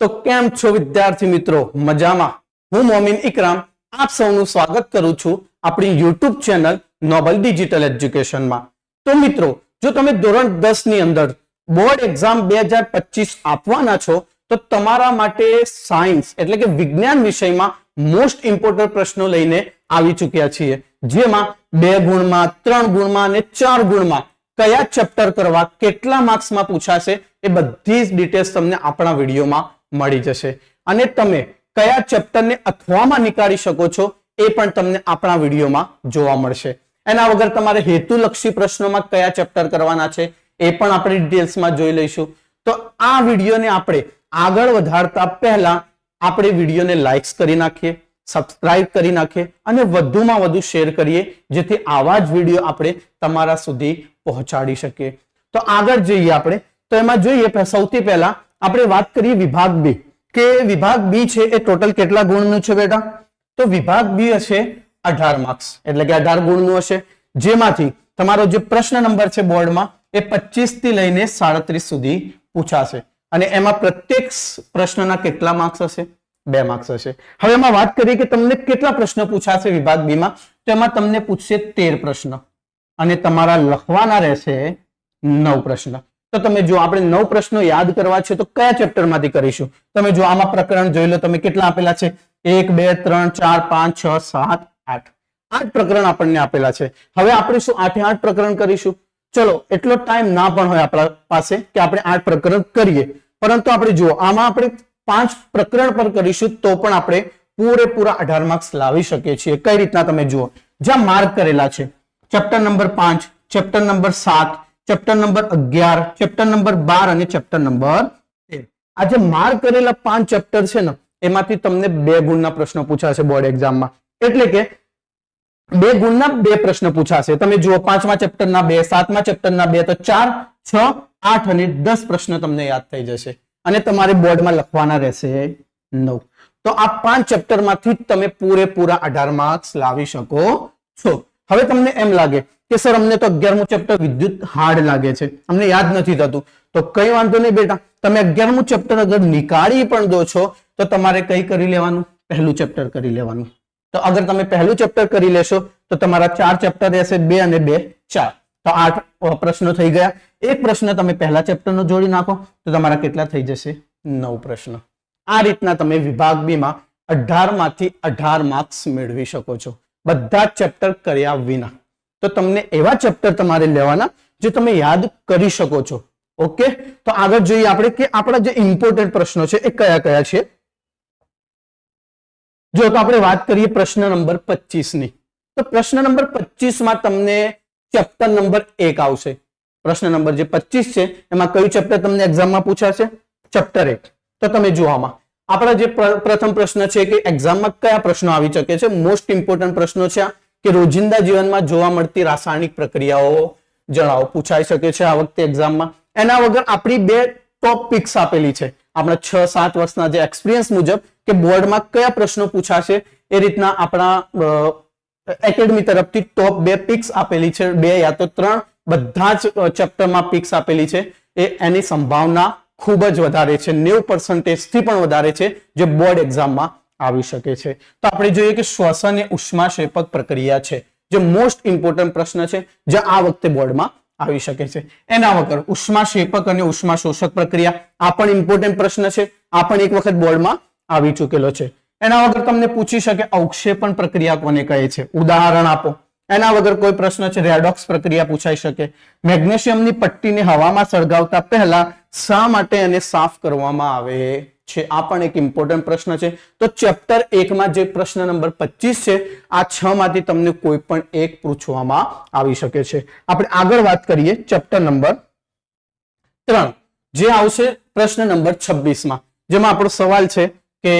તો કેમ છો વિદ્યાર્થી મિત્રો? મજામાં? હું મોમીન ઇકરામ આપ સૌનું સ્વાગત કરું છું આપણી YouTube ચેનલ નોબલ ડિજિટલ એજ્યુકેશનમાં. તો મિત્રો, જો તમે ધોરણ 10 ની અંદર બોર્ડ એક્ઝામ 2025 આપવાના છો તો તમારા માટે સાયન્સ એટલે કે વિજ્ઞાન વિષયમાં મોસ્ટ ઇમ્પોર્ટન્ટ પ્રશ્નો લઈને આવી ચૂક્યા છીએ, જેમાં 2 ગુણમાં, 3 ગુણમાં અને 4 ગુણમાં કયા ચેપ્ટર કરવા, કેટલા માર્ક્સમાં પૂછાશે, એ બધી જ ડિટેલ્સ તમને આપણા વિડીયોમાં મળી જશે. અને તમે કયા ચેપ્ટરને અથવામાં નીકાળી શકો છો એ પણ તમને આપણા વિડીયોમાં જોવા મળશે. એના વગર તમારે હેતુલક્ષી પ્રશ્નોમાં કયા ચેપ્ટર કરવાના છે એ પણ આપણે ડિટેલ્સમાં જોઈ લઈશું. તો આ વિડીયોને આપણે આગળ વધારતા પહેલા આપણે વિડીયોને લાઇક્સ કરી નાખીએ, સબસ્ક્રાઇબ કરી નાખીએ અને વધુમાં વધુ શેર કરીએ, જેથી આવા જ વિડીયો આપણે તમારા સુધી પહોંચાડી શકીએ. તો આગળ જઈએ આપણે. તો એમાં જોઈએ સૌથી પહેલા આપણે વાત કરીએ વિભાગ બી, કે વિભાગ બી છે એ ટોટલ કેટલા ગુણનું છે બેટા? તો વિભાગ બી હશે 18 માર્ક્સ, એટલે કે 18 ગુણનું હશે, જેમાંથી તમારો જે પ્રશ્ન નંબર છે બોર્ડમાં એ 25 થી લઈને 37 સુધી પૂછાશે. અને એમાં પ્રત્યેક પ્રશ્નના કેટલા માર્ક્સ હશે? 2 માર્ક્સ હશે. હવે એમાં વાત કરીએ કે તમને કેટલા પ્રશ્ન પૂછાશે વિભાગ બી માં, તો એમાં તમને પૂછશે 13 પ્રશ્ન અને તમારા લખવાના રહેશે 9 પ્રશ્ન. તો તમે જો આપણે 9 પ્રશ્નો યાદ કરવા છે તો કયા ચેપ્ટર માંથી કરીશું? તમે જો આમાં પ્રકરણ જોઈ લો, તમે કેટલા આપેલા છે? 1 2 3 4 5 6 7 8 8 પ્રકરણ આપણને આપેલા છે. હવે આપણે શું 8 પ્રકરણ કરીશું? ચલો, એટલો ટાઈમ ના પણ હોય આપણા પાસે કે આપણે 8 પ્રકરણ કરીએ, પરંતુ આપણે જુઓ આમાં આપણે 5 પ્રકરણ પર કરીશું તો પણ આપણે પૂરેપૂરા 18 માર્ક્સ લાવી શકીએ છીએ. કઈ રીતના? તમે જુઓ, જ્યાં માર્ક કરેલા છે chapter number 5, chapter number 7, chapter number 11, chapter number 12 અને ચેપ્ટર નંબર 13. આ જે માર્ક કરેલા 5 ચેપ્ટર છે ને, એમાંથી તમને 2 ગુણના પ્રશ્નો પૂછાશે બોર્ડ એક્ઝામમાં. એટલે કે 2 ગુણના 2 પ્રશ્ન પૂછાશે. તમે જુઓ, 5મા ચેપ્ટરના 2, 7મા ચેપ્ટરના 2, તો 4, 6, 8 અને 10 પ્રશ્ન તમને યાદ થઈ જશે અને તમારે બોર્ડમાં લખવાના રહેશે 9. તો આ 5 ચેપ્ટરમાંથી તમે પૂરેપૂરા 18 માર્ક્સ લાવી શકો છો. હવે તમને એમ લાગે કે સર અમને તો 11મું ચેપ્ટર વિદ્યુત હાર્ડ લાગે છે, અમને યાદ નથી થતું, તો કઈ વાંધો નહીં બેટા, તમે 11મું ચેપ્ટર અગર નીકાળી પણ દો છો તો તમારે કઈ કરી લેવાનું? પહેલું ચેપ્ટર કરી લેવાનું. તો અગર તમે પહેલું ચેપ્ટર કરી લેશો તો તમારા 4 ચેપ્ટર રહેશે, 2 અને 2 4, તો 8 પ્રશ્નો થઈ ગયા. એક પ્રશ્ન તમે પહેલા ચેપ્ટરનો જોડી નાખો તો તમારા કેટલા થઈ જશે? 9 પ્રશ્ન. આ રીતના તમે વિભાગ બી માં 18 માંથી 18 માર્ક્સ મેળવી શકો છો, બધા ચેપ્ટર કર્યા વિના. તો તમને એવા ચેપ્ટર તમારે લેવાના જે તમે યાદ કરી શકો છો. ઓકે, તો આગળ જોઈએ આપણે કે આપણા જે ઇમ્પોર્ટન્ટ પ્રશ્નો છે એ કયા કયા છે. જો તો આપણે વાત કરીએ પ્રશ્ન નંબર 25 ની. તો પ્રશ્ન નંબર 25 માં તમને ચેપ્ટર નંબર 1 આવશે. પ્રશ્ન નંબર જે 25 છે એમાં કયું ચેપ્ટર તમને એક્ઝામમાં પૂછાશે? ચેપ્ટર 1. તો તમે જુઓ, આમાં આપણા જે પ્રથમ પ્રશ્ન છે કે એક્ઝામમાં કયા પ્રશ્નો આવી શકે છે, મોસ્ટ ઇમ્પોર્ટન્ટ પ્રશ્નો છે કે રોજિંદા જીવનમાં જોવા મળતી રાસાયણિક પ્રક્રિયાઓ જણાવો, પૂછાઈ શકે છે આ વખતે એક્ઝામમાં. એના વગર આપણી 2 ટોપ પિક્સ આપેલી છે આપણા 6-7 વર્ષના જે એક્સપિરિયન્સ મુજબ કે બોર્ડમાં કયા પ્રશ્નો પૂછાશે, એ રીતના આપણા એકેડમી તરફથી ટોપ 2 પિક્સ આપેલી છે, 2 યા તો 3, બધા જ ચેપ્ટરમાં પિક્સ આપેલી છે. એની સંભાવના ખૂબ જ વધારે છે, 90% થી પણ વધારે છે જે બોર્ડ એક્ઝામમાં આવી શકે છે. તો આપણે જોઈએ કે શ્વસન એ ઉષ્માક્ષેપક પ્રક્રિયા છે, જે મોસ્ટ ઇમ્પોર્ટન્ટ પ્રશ્ન છે જે આ વખતે બોર્ડમાં આવી શકે છે. એના વગર ઉષ્માક્ષેપક અને ઉષ્માશોષક પ્રક્રિયા આ પણ ઇમ્પોર્ટન્ટ પ્રશ્ન છે, આ પણ એક વખત બોર્ડમાં આવી ચૂકેલો છે. એના વગર તમને પૂછી શકે અવક્ષેપણ પ્રક્રિયા કોને કહે છે, ઉદાહરણ આપો. એના વગર કોઈ પ્રશ્ન છે રેડોક્સ પ્રક્રિયા પૂછાઈ શકે. મેગ્નેશિયમની પટ્ટીને હવામાં સળગાવતા પહેલા શા માટે એને સાફ કરવામાં આવે છે, આ પણ એક ઇમ્પોર્ટન્ટ પ્રશ્ન છે. તો ચેપ્ટર 1 માં જે પ્રશ્ન નંબર 25 છે, આ 6 માંથી તમને કોઈ પણ એક પૂછવામાં આવી શકે છે. આપણે આગળ વાત કરીએ ચેપ્ટર નંબર 3, જે આવશે પ્રશ્ન નંબર 26 માં, જેમાં આપણો સવાલ છે કે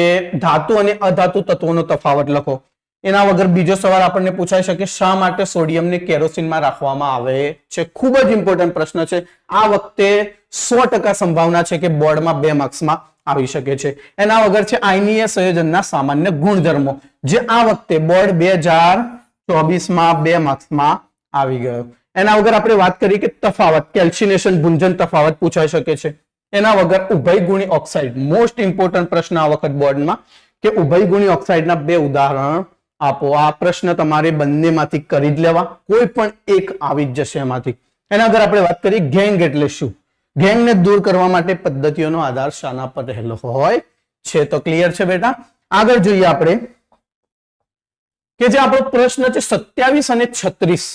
ધાતુ અને અધાતુ તત્વોનો તફાવત લખો. એના વગર બીજો સવાલ આપણને પૂછાઈ શકે, શા માટે સોડિયમને કેરોસીનમાં રાખવામાં આવે છે? ખૂબ જ ઇમ્પોર્ટન્ટ પ્રશ્ન છે. આ વખતે 100% સંભાવના છે કે બોર્ડમાં 2 માર્ક્સમાં આવી શકે છે. એના વગર છે આયનીય સંયોજનના સામાન્ય ગુણધર્મો, જે આ વખતે બોર્ડ 2024 માં 2 માર્ક્સમાં આવી ગયો. એના વગર આપણે વાત કરીએ કે તફાવત, કેલ્સિનેશન ભુંજન તફાવત પૂછાઈ શકે છે. એના વગર ઉભયગુણી ઓક્સાઇડ, મોસ્ટ ઇમ્પોર્ટન્ટ પ્રશ્ન આ વખત બોર્ડમાં કે ઉભયગુણી ઓક્સાઇડના 2 ઉદાહરણ આપો. આ પ્રશ્ન તમારે બંનેમાંથી કરી જ લેવા, કોઈ પણ એક આવી જ જશે એમાંથી. એના વગર આપણે વાત કરીએ ગેંગ એટલે શું. ગેંગને દૂર કરવા માટે પદ્ધતિઓનો આધાર શાના પર રહેલો હોય છે? તો ક્લિયર છે બેટા. આગળ જોઈએ આપણે કે જે આપણો પ્રશ્ન છે 27 અને 36,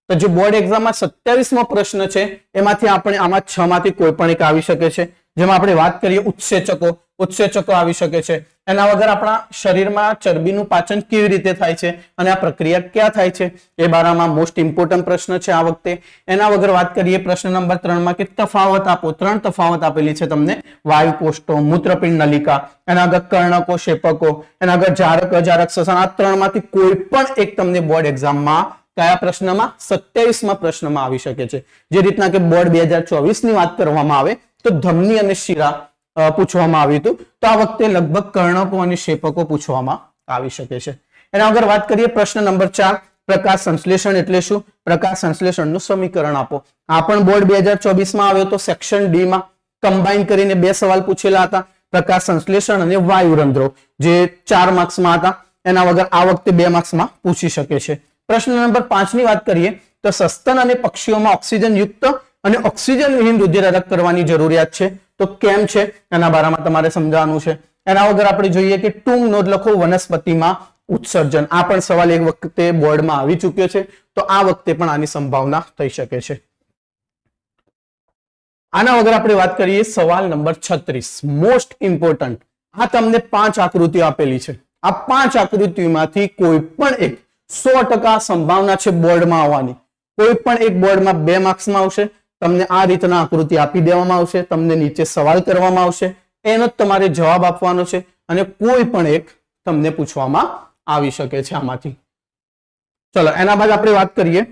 તો જે બોર્ડ એક્ઝામમાં 27મો પ્રશ્ન છે એમાંથી આપણે આમાં 6 માંથી કોઈ પણ એક આવી શકે છે. જેમાં આપણે વાત કરીએ ઉત્સેચકો આવી શકે છે. એના વગર આપણા શરીરમાં ચરબીનું પાચન કેવી રીતે થાય છે અને આ પ્રક્રિયા ક્યાં થાય છે એ બારામાં મોસ્ટ ઇમ્પોર્ટન્ટ પ્રશ્ન છે આ વખતે. એના વગર વાત કરીએ પ્રશ્ન નંબર 3 માં કે તફાવત આપો. 3 તફાવત આપેલી છે તમને: વાયુ કોષ્ઠો, મૂત્રપિંડ નલિકા, એના આગળ કર્ણકો, શેપકો, એના આગળ જારક, અજારક શ્વસન. આ 3 માંથી કોઈ પણ એક તમને બોર્ડ એક્ઝામમાં કયા પ્રશ્નમાં? 27મા પ્રશ્નમાં આવી શકે છે. જે રીતના કે બોર્ડ 2024 ની વાત કરવામાં આવે તો ધમની અને શિરા પૂછવામાં આવ્યું હતું, તો આ વખતે લગભગ કર્ણકો અને શેપકો પૂછવામાં આવી શકે છે. એના વગર વાત કરીએ પ્રશ્ન નંબર 4, પ્રકાશ સંશ્લેષણ એટલે શું? પ્રકાશ સંશ્લેષણનું સમીકરણ આપો. આ પણ બોર્ડ 2024 માં આવ્યો તો સેક્શન ડી માં કમ્બાઈન કરીને 2 સવાલ પૂછેલા હતા, પ્રકાશ સંશ્લેષણ અને વાયુરંધ્રો, જે 4 માર્ક્સમાં હતા. એના વગર આ વખતે 2 માર્ક્સમાં પૂછી શકે છે. પ્રશ્ન નંબર 5 ની વાત કરીએ તો સસ્તન અને પક્ષીઓમાં ઓક્સિજન યુક્ત અને ઓક્સિજન વિહીન રુધિર અલગ કરવાની જરૂરિયાત છે, તો કેમ છે એના બારામાં તમારે સમજાવવાનું છે. એના વગર આપણે જોઈએ કે ટૂંક નોંધ લખો વનસ્પતિમાં ઉત્સર્જન. આ પણ સવાલ એક વખતે બોર્ડમાં આવી ચૂક્યો છે, તો આ વખતે પણ આની સંભાવના થઈ શકે છે. આના વગર આપણે વાત કરીએ સવાલ નંબર 36, મોસ્ટ ઇમ્પોર્ટન્ટ. આ તમને 5 આકૃતિઓ આપેલી છે. આ 5 આકૃતિઓમાંથી કોઈ પણ એક 100% સંભાવના છે બોર્ડમાં આવવાની. કોઈ પણ એક બોર્ડમાં 2 માર્ક્સમાં આવશે. તમને આ રીતના આકૃતિ આપી દેવામાં આવશે, તમને નીચે સવાલ કરવામાં આવશે, એનો જ તમારે જવાબ આપવાનો છે અને કોઈ પણ એક તમને પૂછવામાં આવી શકે છે આમાંથી. ચલો એના બાદ આપણે વાત કરીએ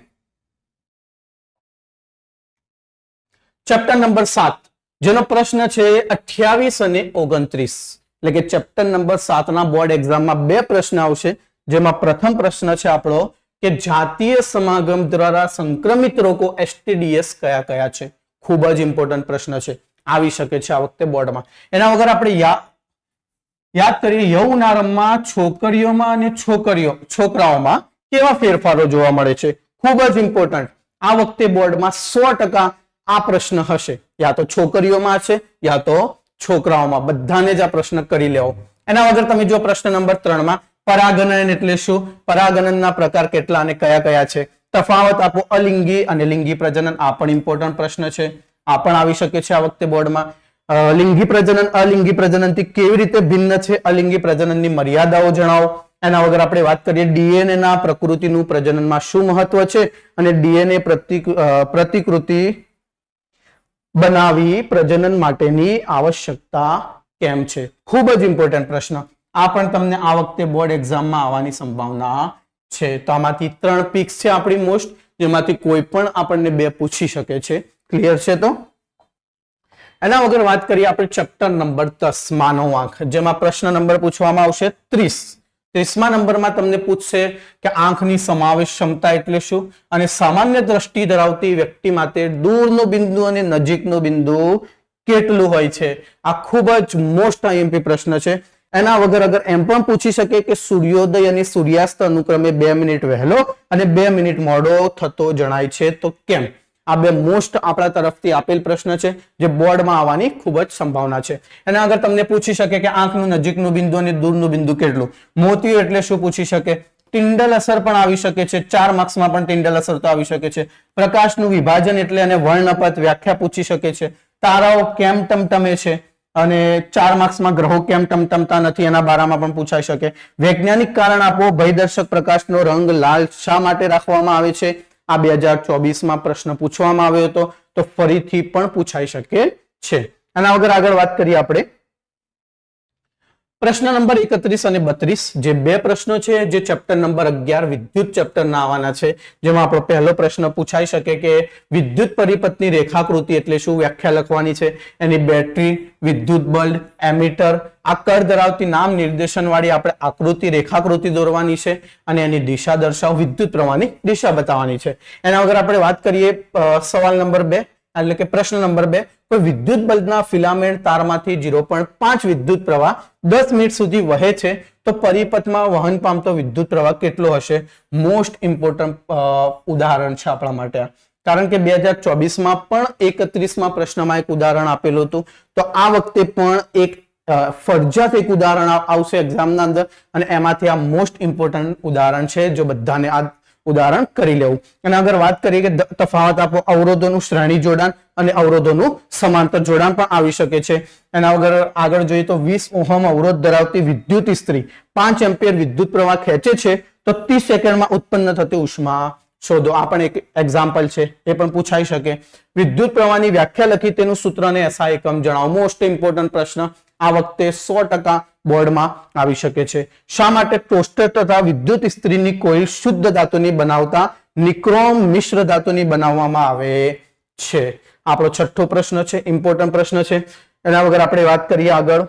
ચેપ્ટર નંબર 7, જેનો પ્રશ્ન છે 28 અને 29. એટલે કે ચેપ્ટર નંબર 7 ના બોર્ડ એક્ઝામમાં 2 પ્રશ્ન આવશે, જેમાં પ્રથમ પ્રશ્ન છે આપણો કે જાતીય સમાગમ દ્વારા સંક્રમિત રોગો STDs કયા કયા છે? ખૂબ જ ઇમ્પોર્ટન્ટ પ્રશ્ન છે, આવી શકે છે આ વખતે બોર્ડમાં. એના વગર આપણે યાદ કરીએ યૌનારંભમાં છોકરીઓમાં અને છોકરાઓમાં કેવા ફેરફારો જોવા મળે છે? ખૂબ જ ઇમ્પોર્ટન્ટ. આ વખતે બોર્ડમાં 100% આ પ્રશ્ન હશે, યા તો છોકરીઓમાં છે યા તો છોકરાઓમાં. બધાને જ આ પ્રશ્ન કરી લેવો. એના વગર તમે જો પ્રશ્ન નંબર 3 માં પરાગનન એટલે શું? પરાગનનના પ્રકાર કેટલા અને કયા કયા છે? તફાવત આપો અલિંગી અને લિંગી પ્રજનન. આ પણ ઇમ્પોર્ટન્ટ પ્રશ્ન છે, આ પણ આવી શકે છે આ વખતે બોર્ડમાં. લિંગી પ્રજનન અલિંગી પ્રજનનથી કેવી રીતે ભિન્ન છે? અલિંગી પ્રજનનની મર્યાદાઓ જણાવો. એના વગર આપણે વાત કરીએ ડીએનએ ના પ્રકૃતિનું પ્રજનનમાં શું મહત્વ છે અને ડીએનએ પ્રતિકૃતિ બનાવી પ્રજનન માટેની આવશ્યકતા કેમ છે? ખૂબ જ ઇમ્પોર્ટન્ટ પ્રશ્ન. આ પણ તમને આ વખતે બોર્ડ એક્ઝામમાં આવવાની સંભાવના છે. તો આમાંથી 3 પિક્સ છે આપણી મોસ્ટ, જેમાંથી કોઈ પણ આપણને 2 પૂછી શકે છે. ક્લિયર છે? તો એના વગર વાત કરીએ આપણે ચેપ્ટર નંબર 10 માનવ આંખ, જેમાં પ્રશ્ન નંબર પૂછવામાં આવશે 30. 30મા નંબરમાં તમને પૂછશે કે આંખની સમાવેશ ક્ષમતા એટલે શું અને સામાન્ય દ્રષ્ટિ ધરાવતી વ્યક્તિ માટે દૂરનું બિંદુ અને નજીકનું બિંદુ કેટલું હોય છે? આ ખૂબ જ મોસ્ટ આઈએમપી પ્રશ્ન છે. એના વગર અગર એમ પણ પૂછી શકે કે સૂર્યોદય અને સૂર્યાસ્ત અનુક્રમે 2 મિનિટ વહેલો અને 2 મિનિટ મોડો થતો જણાય છે, તો કેમ? આ 2 મોસ્ટ આપણા તરફથી આપેલ પ્રશ્ન છે, જે બોર્ડમાં આવવાની ખૂબ જ સંભાવના છે. એના આગળ તમને પૂછી શકે કે આંખનું નજીકનું બિંદુ અને દૂરનું બિંદુ કેટલું? મોતિયો એટલે શું પૂછી શકે? ટિન્ડલ અસર પણ આવી શકે છે, 4 માર્ક્સમાં પણ ટિન્ડલ અસર તો આવી શકે છે. પ્રકાશનું વિભાજન એટલે અને વર્ણપટ વ્યાખ્યા પૂછી શકે છે. તારાઓ કેમ ટમટમે છે અને 4 માર્ક્સમાં ગ્રહો કેમ ટમટમતા નથી એના બારામાં પણ પૂછાઈ શકે. વૈજ્ઞાનિક કારણ આપો, ભયદર્શક પ્રકાશનો રંગ લાલ શા માટે રાખવામાં આવે છે? આ 2024માં પ્રશ્ન પૂછવામાં આવ્યો હતો, તો ફરીથી પણ પૂછાઈ શકે છે. આના વગર આગળ વાત કરીએ આપણે પ્રશ્ન નંબર 31 અને 32, જે 2 પ્રશ્નો છે જે ચેપ્ટર નંબર 11 વિદ્યુત ચેપ્ટરના આવવાના છે. જેમાં આપણો પહેલો પ્રશ્ન પૂછાઈ શકે કે વિદ્યુત પરિપથની રેખાકૃતિ એટલે શું? વ્યાખ્યા લખવાની છે. એની બેટરી, વિદ્યુત બલ્બ, એમીટર, આ કર ધરાવતી નામ નિર્દેશન વાળી આપણે આકૃતિ રેખાકૃતિ દોરવાની છે અને એની દિશા દર્શાવ, વિદ્યુત પ્રવાહની દિશા બતાવવાની છે. એના વગર આપણે વાત કરીએ સવાલ નંબર 2 એટલે કે પ્રશ્ન નંબર 2, કોઈ વિદ્યુત બલ્બના ફિલામેન્ટ તારમાંથી 0.5 વિદ્યુત પ્રવાહ 10 મિનિટ સુધી વહે છે તો પરિપથમાં વહન પામતો વિદ્યુત પ્રવાહ કેટલો હશે? મોસ્ટ ઇમ્પોર્ટન્ટ ઉદાહરણ છે આપણા માટે, કારણ કે 2024માં પણ 31માં પ્રશ્નમાં એક ઉદાહરણ આપેલું હતું, તો આ વખતે પણ એક ફરજિયાત એક ઉદાહરણ આવશે એક્ઝામના અંદર અને એમાંથી આ મોસ્ટ ઇમ્પોર્ટન્ટ ઉદાહરણ છે, જો બધાને આ ઉદાહરણ કરી લેવું. અને અગર વાત કરીએ કે તફાવત આપો, અવરોધોનું શ્રેણી જોડાણ અને અવરોધોનું સમાંતર જોડાણ પણ આવી શકે છે. એના વગર આગળ જોઈએ તો 20 ઓહમ અવરોધ ધરાવતી વિદ્યુત ઇસ્ત્રી 5 એમ્પિયર વિદ્યુત પ્રવાહ ખેંચે છે તો 30 સેકન્ડમાં ઉત્પન્ન થતી ઉષ્મા શોધો. આ પણ એક એક્ઝામ્પલ છે, એ પણ પૂછાઈ શકે. વિદ્યુત પ્રવાહની વ્યાખ્યા લખી તેનું સૂત્ર અને SI એકમ જણાવો. મોસ્ટ ઇમ્પોર્ટન્ટ પ્રશ્ન આ વખતે 100% બોર્ડમાં આવી શકે છે. શા માટે ટોસ્ટર તથા વિદ્યુત ઇસ્ત્રીની કોઇલ શુદ્ધ ધાતુની બનાવતા નિક્રોમ મિશ્ર ધાતુની બનાવવામાં આવે છે? આપણો છઠ્ઠો પ્રશ્ન છે, ઇમ્પોર્ટન્ટ પ્રશ્ન છે. એના વગર આપણે વાત કરીએ આગળ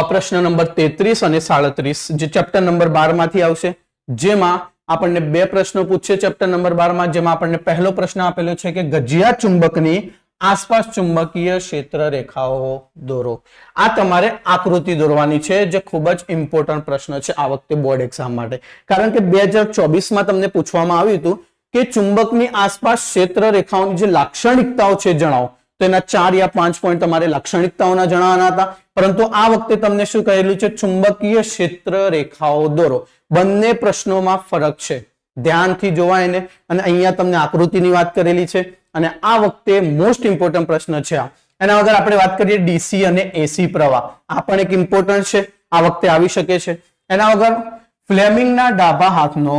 પ્રશ્ન નંબર 33 અને 37 જે ચેપ્ટર નંબર 12 માંથી આવશે, જેમાં આપણને બે પ્રશ્નો પૂછશે ચેપ્ટર નંબર 12 માં. જેમાં આપણને પહેલો પ્રશ્ન આપેલો છે કે ગજિયા ચુંબકની આસપાસ ચુંબકીય ક્ષેત્ર રેખાઓ દોરો. આ તમારે આકૃતિ દોરવાની છે, જે ખૂબ જ ઇમ્પોર્ટન્ટ પ્રશ્ન છે આ વખતે બોર્ડ એક્ઝામ માટે, કારણ કે 2024માં તમને પૂછવામાં આવ્યું હતું કે ચુંબકની આસપાસ ક્ષેત્ર રેખાઓની જે લાક્ષણિકતાઓ છે જણાવો. તો એના 4 યા 5 પોઈન્ટ તમારે લાક્ષણિકતાઓના જણાવવાના હતા, પરંતુ આ વખતે તમને શું કહેલું છે? ચુંબકીય ક્ષેત્ર રેખાઓ દોરો. બંને પ્રશ્નોમાં ફરક છે, ધ્યાનથી જોવા એને. અને અહીંયા તમને આકૃતિની વાત કરેલી છે અને આ વખતે મોસ્ટ ઇમ્પોર્ટન્ટ પ્રશ્ન છે આ. એના વગર આપણે વાત કરીએ ડીસી અને એસી પ્રવાહ, આ પણ એક ઇમ્પોર્ટન્ટ છે, આ વખતે આવી શકે છે. એના વગર ફ્લેમિંગના ડાબા હાથનો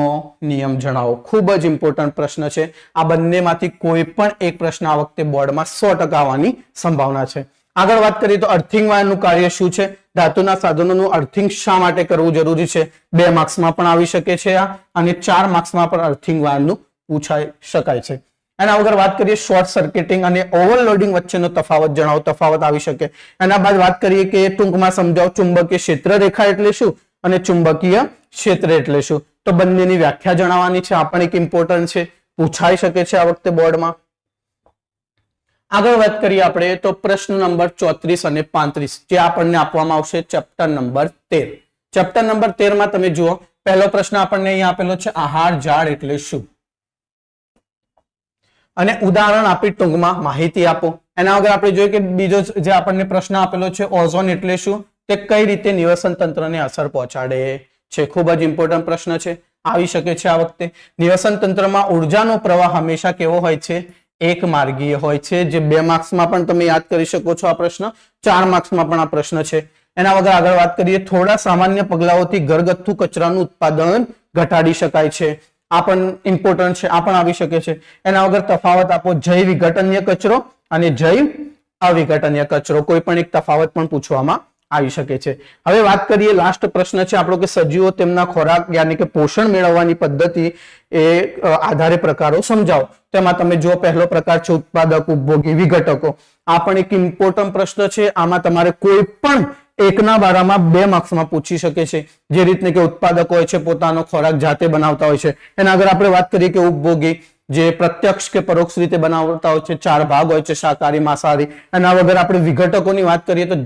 નિયમ જણાવો. ખૂબ જ ઇમ્પોર્ટન્ટ પ્રશ્ન છે. આ બંનેમાંથી કોઈ પણ એક પ્રશ્ન આ વખતે બોર્ડમાં 100% આવવાની સંભાવના છે. આગળ વાત કરીએ તો અર્થિંગ વાયરનું કાર્ય શું છે? ધાતુના સાધનોનું અર્થિંગ શા માટે કરવું જરૂરી છે? 2 માર્ક્સમાં પણ આવી શકે છે આ, અને 4 માર્ક્સમાં પણ અર્થિંગ વાયરનું પૂછાઈ શકાય છે. એના વગર વાત કરીએ શોર્ટ સર્કિટિંગ અને ઓવરલોડિંગ વચ્ચેનો તફાવત જણાવો. તફાવત આવી શકે. એના બાદ વાત કરીએ કે ટૂંકમાં સમજાવો ચુંબકીય ક્ષેત્ર રેખા એટલે શું અને ચુંબકીય ક્ષેત્ર એટલે શું. તો બંનેની વ્યાખ્યા જણાવવાની છે, આ પણ એક ઇમ્પોર્ટન્ટ છે, પૂછાઈ શકે છે આ વખતે બોર્ડમાં. આગળ વાત કરીએ આપણે તો પ્રશ્ન નંબર 34 અને 35 જે આપણને આપવામાં આવશે ચેપ્ટર નંબર 13. ચેપ્ટર નંબર 13 માં તમે જુઓ, પહેલો પ્રશ્ન આપણને અહીંયા આપેલો છે આહાર ઝાડ એટલે શું, અને ઉદાહરણ આપી ટૂંકમાં માહિતી આપો. એના વગર આપણે જોઈએ કે બીજો જે આપણને પ્રશ્ન આપેલો છે ઓઝોન એટલે શું, તે કઈ રીતે નિવસન તંત્રને અસર પહોંચાડે છે. ખૂબ જ ઇમ્પોર્ટન્ટ પ્રશ્ન છે, આવી શકે છે આ વખતે. નિવસન તંત્રમાં ઉર્જાનો પ્રવાહ હંમેશા કેવો હોય છે? એક માર્ગીય હોય છે, જે 2 માર્ક્સમાં પણ તમે યાદ કરી શકો છો આ પ્રશ્ન, 4 માર્ક્સમાં પણ આ પ્રશ્ન છે. એના વગર આગળ વાત કરીએ થોડા સામાન્ય પગલાઓથી ઘરગથ્થુ કચરાનું ઉત્પાદન ઘટાડી શકાય છે. આ પણ ઇમ્પોર્ટન્ટ છે, આ પણ આવી શકે છે. એના વગર તફાવત આપો જૈવ વિઘટનીય કચરો અને જૈવ અવિઘટનીય કચરો, કોઈ પણ એક તફાવત પણ પૂછવામાં આવી શકે છે. હવે વાત કરીએ લાસ્ટ પ્રશ્ન છે આપણો કે સજીવો તેમના ખોરાક યાની કે પોષણ મેળવવાની પદ્ધતિ એ આધારે પ્રકારો સમજાવો. તેમાં તમે જો પહેલો પ્રકાર છે ઉત્પાદક, ઉપભોગી, વિઘટકો. આ પણ એક ઇમ્પોર્ટન્ટ પ્રશ્ન છે, આમાં તમારે કોઈ પણ એકના બારામાં 2 માર્ક્સમાં પૂછી શકે છે. જે રીતને કે ઉત્પાદકો હોય છે પોતાનો ખોરાક જાતે બનાવતા હોય છે, એના આગળ આપણે વાત કરીએ કે ઉપભોગી જે પ્રત્યક્ષ કે પરોક્ષ રીતે બનાવતા હોય છે, 4 ભાગ હોય છે શાકાહારી, માંસાહારી. એના વગર આપણે વિઘટકોની વાત કરીએ તો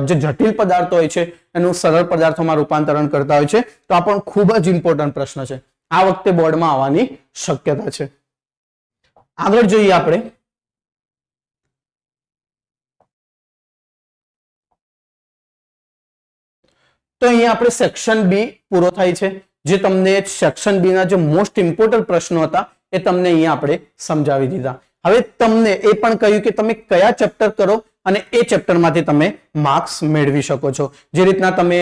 જે જટિલ પદાર્થો હોય છે એનું સરળ પદાર્થોમાં રૂપાંતરણ કરતા હોય છે. તો આ પણ ખૂબ જ ઇમ્પોર્ટન્ટ પ્રશ્ન છે, આ વખતે બોર્ડમાં આવવાની શક્યતા છે. આગળ જોઈએ આપણે તો અહીંયા આપણે સેક્શન બી પૂરો થાય છે. જે તમને સેક્શન બી ના જે મોસ્ટ ઇમ્પોર્ટન્ટ પ્રશ્નો હતા એ તમને અહીંયા આપણે સમજાવી દીધા. હવે તમને એ પણ કહ્યું કે તમે કયા ચેપ્ટર કરો અને એ ચેપ્ટરમાંથી તમે માર્ક્સ મેળવી શકો છો. જે રીતના તમે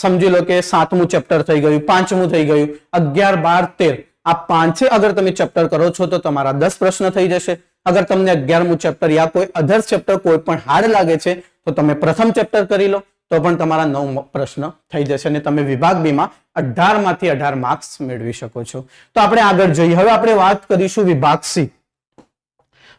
સમજી લો કે 7મું ચેપ્ટર થઈ ગયું, 5મું થઈ ગયું, 11, 12, 13 આ 5 અગર તમે ચેપ્ટર કરો છો તો તમારા 10 પ્રશ્ન થઈ જશે. અગર તમને 11મું ચેપ્ટર યા કોઈ અધર ચેપ્ટર કોઈ પણ હાર્ડ લાગે છે તો તમે પ્રથમ ચેપ્ટર કરી લો તો પણ તમારા 9 પ્રશ્ન થઈ જશે અને તમે વિભાગ બી માં 18 માંથી 18 માર્ક્સ મેળવી શકો છો. તો આપણે આગળ જઈએ. હવે આપણે વાત કરીશું વિભાગ સી.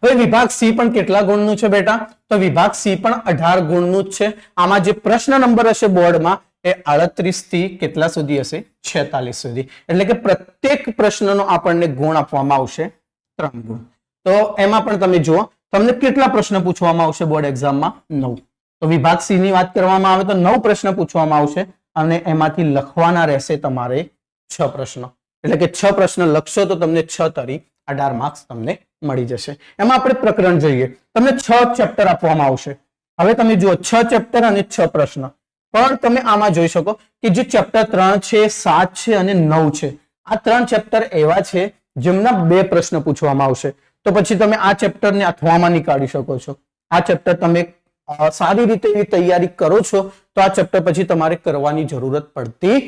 હવે વિભાગ સી પણ કેટલા ગુણનું છે બેટા? તો વિભાગ સી પણ 18 ગુણનું જ છે. આમાં જે પ્રશ્ન નંબર હશે બોર્ડમાં એ 38 થી કેટલા સુધી હશે? 46 સુધી. એટલે કે પ્રત્યેક પ્રશ્નનો આપણને ગુણ આપવામાં આવશે 3 ગુણ. તો એમાં પણ તમે જુઓ તમને કેટલા પ્રશ્ન પૂછવામાં આવશે બોર્ડ એક્ઝામમાં? 9. તો વિભાગ સી ની વાત કરવામાં આવે તો 9 પ્રશ્ન પૂછવામાં આવશે અને એમાંથી લખવાના રહેશે તમારે 6 પ્રશ્ન. એટલે કે 6 પ્રશ્ન લખશો તો તમને 6 તરી 18 માર્ક્સ તમને મળી જશે. એમાં આપણે પ્રકરણ જોઈએ. તમને 6 ચેપ્ટર આપવામાં આવશે. હવે તમે જુઓ 6 ચેપ્ટર અને 6 પ્રશ્ન, પણ તમે આમાં જોઈ શકો કે જે ચેપ્ટર 3 છે, 7 છે અને 9 છે, આ 3 ચેપ્ટર એવા છે જેમના 2 પ્રશ્ન પૂછવામાં આવશે. તો પછી તમે આ ચેપ્ટરને અથવામાં નીકાળી શકો છો. આ ચેપ્ટર તમે સારી રીતે એવી તૈયારી કરો છો તો આ ચેપ્ટર પછી તમારે કરવાની જરૂરત પડતી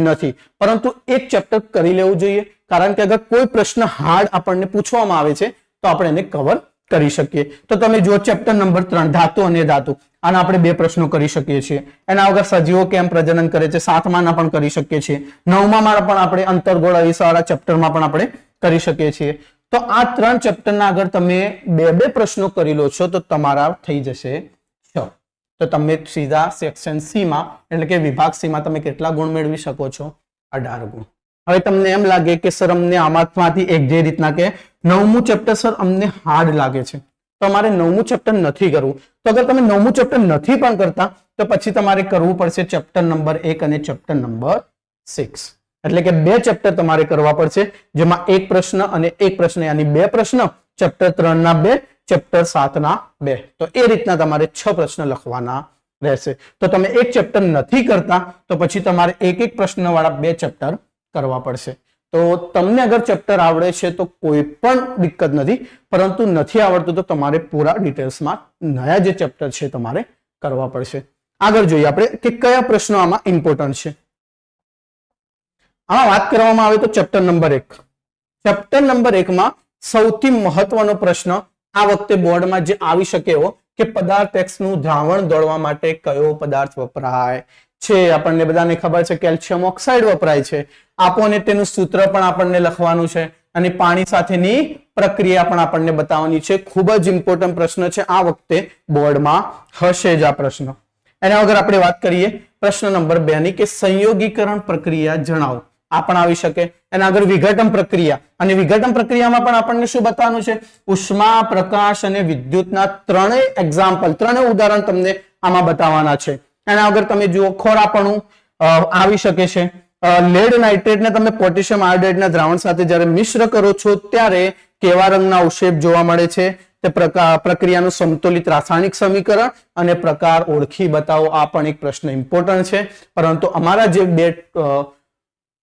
નથી, પરંતુ એક ચેપ્ટર કરી લેવું જોઈએ, કારણ કે અગર કોઈ પ્રશ્ન હાર્ડ આપણને પૂછવામાં આવે છે તો આપણે એને કવર કરી શકીએ. તો તમે જુઓ ચેપ્ટર નંબર 3 ધાતુ અને ધાતુ, આના આપણે 2 પ્રશ્નો કરી શકીએ છીએ. એના વગર સજીવો કેમ પ્રજનન કરે છે 7મા ના પણ કરી શકીએ છીએ. 9મા પણ આપણે અંતર્ગોળ અરીસાવાળા ચેપ્ટરમાં પણ આપણે કરી શકીએ છીએ. તો આ 3 ચેપ્ટરના આગળ તમે 2 પ્રશ્નો કરી લો છો તો તમારા થઈ જશે 6. તો તમે સીધા સેક્શન સી માં એટલે કે વિભાગ સી માં તમે કેટલા ગુણ મેળવી શકો છો? 18 ગુણ. હવે તમને એમ લાગે કે સર અમને આમાંથી એક જે રીતના કે 9મું ચેપ્ટર સર અમને હાર્ડ લાગે છે, તો અમારે 9મું ચેપ્ટર નથી કરવું. તો અગર તમે 9મું ચેપ્ટર નથી પણ કરતા તો પછી તમારે કરવું પડશે ચેપ્ટર નંબર 1 અને ચેપ્ટર નંબર 6. એટલે કે 2 ચેપ્ટર તમારે કરવા પડશે, જેમાં 1 પ્રશ્ન અને 1 પ્રશ્ન યાની 2 પ્રશ્ન, ચેપ્ટર 3 ના 2, ચેપ્ટર 7 ના 2. તો એ રીતના તમારે 6 પ્રશ્ન લખવાના રહેશે. તો તમે એક ચેપ્ટર નથી કરતા તો પછી તમારે એક પ્રશ્ન વાળા 2 ચેપ્ટર કરવા પડશે. તો તમને અગર ચેપ્ટર આવડે છે તો કોઈ પણ દિક્કત નથી, પરંતુ નથી આવડતું તો તમારે પૂરા ડિટેલ્સમાં નયા જે ચેપ્ટર છે તમારે કરવા પડશે. આગળ જોઈએ આપણે કે કયા પ્રશ્નો આમાં ઇમ્પોર્ટન્ટ છે. આમાં વાત કરવામાં આવે તો ચેપ્ટર નંબર 1. ચેપ્ટર નંબર 1 માં સૌથી મહત્વનો પ્રશ્ન આ વખતે બોર્ડમાં જે આવી શકે એવો કે પદાર્થ X નું દ્રાવણ દોડવા માટે કયો પદાર્થ વપરાય છે. આપણને બધાને ખબર છે કેલ્શિયમ ઓક્સાઇડ વપરાય છે. આપો અને તેનું સૂત્ર પણ આપણને લખવાનું છે અને પાણી સાથેની પ્રક્રિયા પણ આપણને બતાવવાની છે. ખૂબ જ ઇમ્પોર્ટન્ટ પ્રશ્ન છે, આ વખતે બોર્ડમાં હશે જ આ પ્રશ્ન. એના વગર આપણે વાત કરીએ પ્રશ્ન નંબર 2 ની કે સંયોગીકરણ પ્રક્રિયા જણાવો. આ પણ આવી શકે. એના આગળ વિઘટન પ્રક્રિયા, અને વિઘટન પ્રક્રિયામાં પણ આપણને શું બતાવવાનું છે? ઉષ્મા, પ્રકાશ અને વિદ્યુતના 3 એક્ઝામ્પલ, 3 ઉદાહરણ તમને આમાં બતાવવાના છે. એના આગળ તમે જુઓ ખોરાપણું આવી શકે છે. લેડ નાઇટ્રેટ ને તમે પોટેશિયમ આયોડાઇડના દ્રાવણ સાથે જ્યારે મિશ્ર કરો છો ત્યારે કેવા રંગના અવશેપ જોવા મળે છે? તે પ્રક્રિયાનું સમતોલિત રાસાયણિક સમીકરણ અને પ્રકાર ઓળખી બતાવો. આ પણ એક પ્રશ્ન ઇમ્પોર્ટન્ટ છે, પરંતુ અમારા જે 2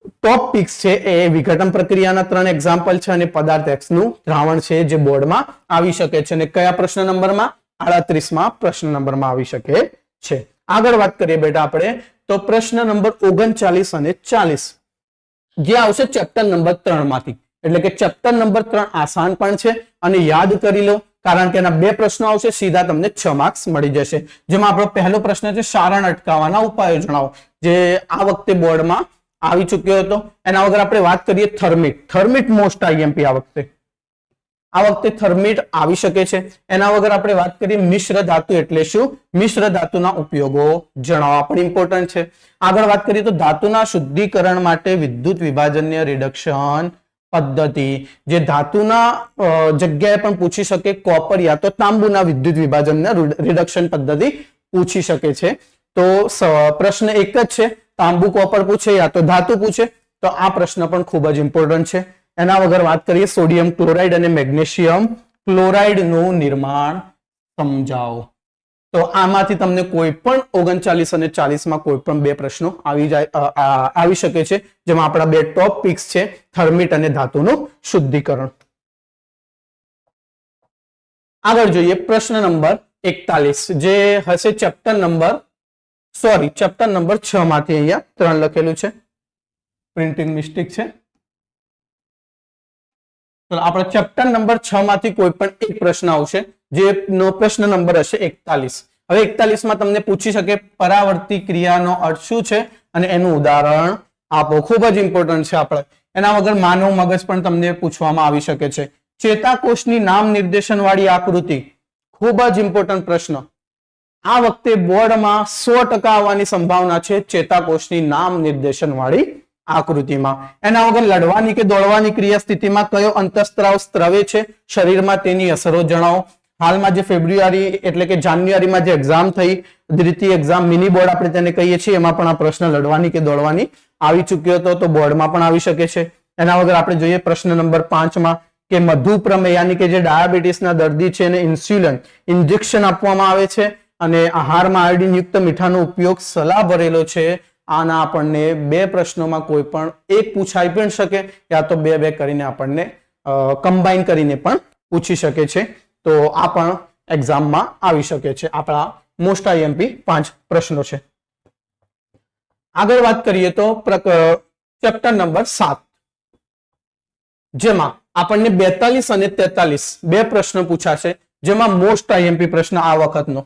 ટોપ પિક્સ છે એ વિઘટન પ્રક્રિયાના 3 એક્ઝામ્પલ છે અને પદાર્થ X નું દ્રાવણ છે જે બોર્ડમાં આવી શકે છે. અને કયા પ્રશ્ન નંબરમાં? 38માં પ્રશ્ન નંબરમાં આવી શકે છે. આગળ વાત કરીએ બેટા આપણે તો પ્રશ્ન નંબર 39 અને 40 જે આવશે ચેપ્ટર નંબર 3 માંથી. એટલે કે ચેપ્ટર નંબર 3 આસાન પણ છે અને યાદ કરી લો, કારણ કે એના 2 પ્રશ્નો આવશે, સીધા તમને 6 માર્ક્સ મળી જશે. જેમાં આપણો પહેલો પ્રશ્ન છે સારણ અટકાવવાના ઉપાયો જણાવો, જે આ વખતે બોર્ડમાં આવી ચૂક્યો હતો. એના વગર આપણે વાત કરીએ થર્મિટ મોસ્ટ IMP આ વખતે થર્મિટ આવી શકે છે. એના વગર આપણે વાત કરીએ મિશ્ર ધાતુ એટલે શું? મિશ્ર ધાતુના ઉપયોગો જણાવવા પણ ઇમ્પોર્ટન્ટ છે. આગળ વાત કરીએ તો ધાતુના શુદ્ધિકરણ માટે વિદ્યુત વિભાજનીય રિડક્શન પદ્ધતિ, જે ધાતુના જગ્યાએ પણ પૂછી શકે, કોપર યા તો તાંબુના વિદ્યુત વિભાજનના રિડક્શન પદ્ધતિ પૂછી શકે છે. તો પ્રશ્ન એક જ છે, તાંબુ કોપર પૂછે યા તો ધાતુ પૂછે, તો આ પ્રશ્ન પણ ખૂબ જ ઇમ્પોર્ટન્ટ છે. એના વગર વાત કરીએ સોડિયમ ક્લોરાઇડ અને મેગ્નેશિયમ ક્લોરાઇડ નું નિર્માણ સમજાવો. તો આમાંથી તમને કોઈ પણ 39 અને 40 માં કોઈ પણ 2 પ્રશ્નો આવી શકે છે, જેમાં આપણા 2 ટોપ પિક્સ છે થર્મિટ અને ધાતુનું શુદ્ધિકરણ. આગળ જોઈએ પ્રશ્ન નંબર 41 જે હશે ચેપ્ટર નંબર 6 માંથી. અહીંયા 3 લખેલું છે, પ્રિન્ટિંગ મિસ્ટેક છે. તો આપણે ચેપ્ટર નંબર 6 માંથી કોઈ પણ એક પ્રશ્ન આવશે, જેનો પ્રશ્ન નંબર હશે 41. હવે 41 માં તમને પૂછી શકે પરાવર્તી ક્રિયાનો અર્થ શું છે અને એનું ઉદાહરણ આપો. ખૂબ જ ઇમ્પોર્ટન્ટ છે આપણે. એના વગર માનવ મગજ પણ તમને પૂછવામાં આવી શકે છે. ચેતાકોષની નામ નિર્દેશન વાળી આકૃતિ, ખૂબ જ ઇમ્પોર્ટન્ટ પ્રશ્ન. આ વખતે બોર્ડમાં 100% આવવાની સંભાવના છે ચેતાકોષની નામ નિર્દેશન વાળી આકૃતિમાં. એના વગર લડવાની કે દોડવાની ક્રિયા સ્થિતિમાં કયો અંતઃસ્ત્રાવ સ્ત્રવે છે શરીરમાં, તેની અસરો જણાવો. હાલમાં જે ફેબ્રુઆરી એટલે કે જાન્યુઆરીમાં જે એક્ઝામ થઈ, દ્વિતીય એક્ઝામ મિની બોર્ડ આપણે તેને કહીએ છીએ, એમાં પણ આ પ્રશ્ન લડવાની કે દોડવાની આવી ચૂક્યો હતો, તો બોર્ડમાં પણ આવી શકે છે. એના વગર આપણે જોઈએ પ્રશ્ન નંબર 5 માં કે મધુપ્રમેહ યાની કે જે ડાયાબિટીસના દર્દી છે એને ઇન્સ્યુલિન ઇન્જેક્શન આપવામાં આવે છે અને આહારમાં આયોડિન યુક્ત મીઠાનો ઉપયોગ સલાહ ભરેલો છે. આના આપણને બે પ્રશ્નોમાં કોઈ પણ એક પૂછાઈ પણ શકે, યા તો બે બે કરીને આપણને કમ્બાઈન કરીને પણ પૂછી શકે છે. તો આ પણ એક્ઝામમાં આવી શકે છે. આપણા મોસ્ટ આઈએમપી 5 પ્રશ્નો છે. આગળ વાત કરીએ તો ચેપ્ટર નંબર 7, જેમાં આપણને 42 અને 43 બે પ્રશ્નો પૂછાશે, જેમાં મોસ્ટ આઈએમપી પ્રશ્ન આ વખતનો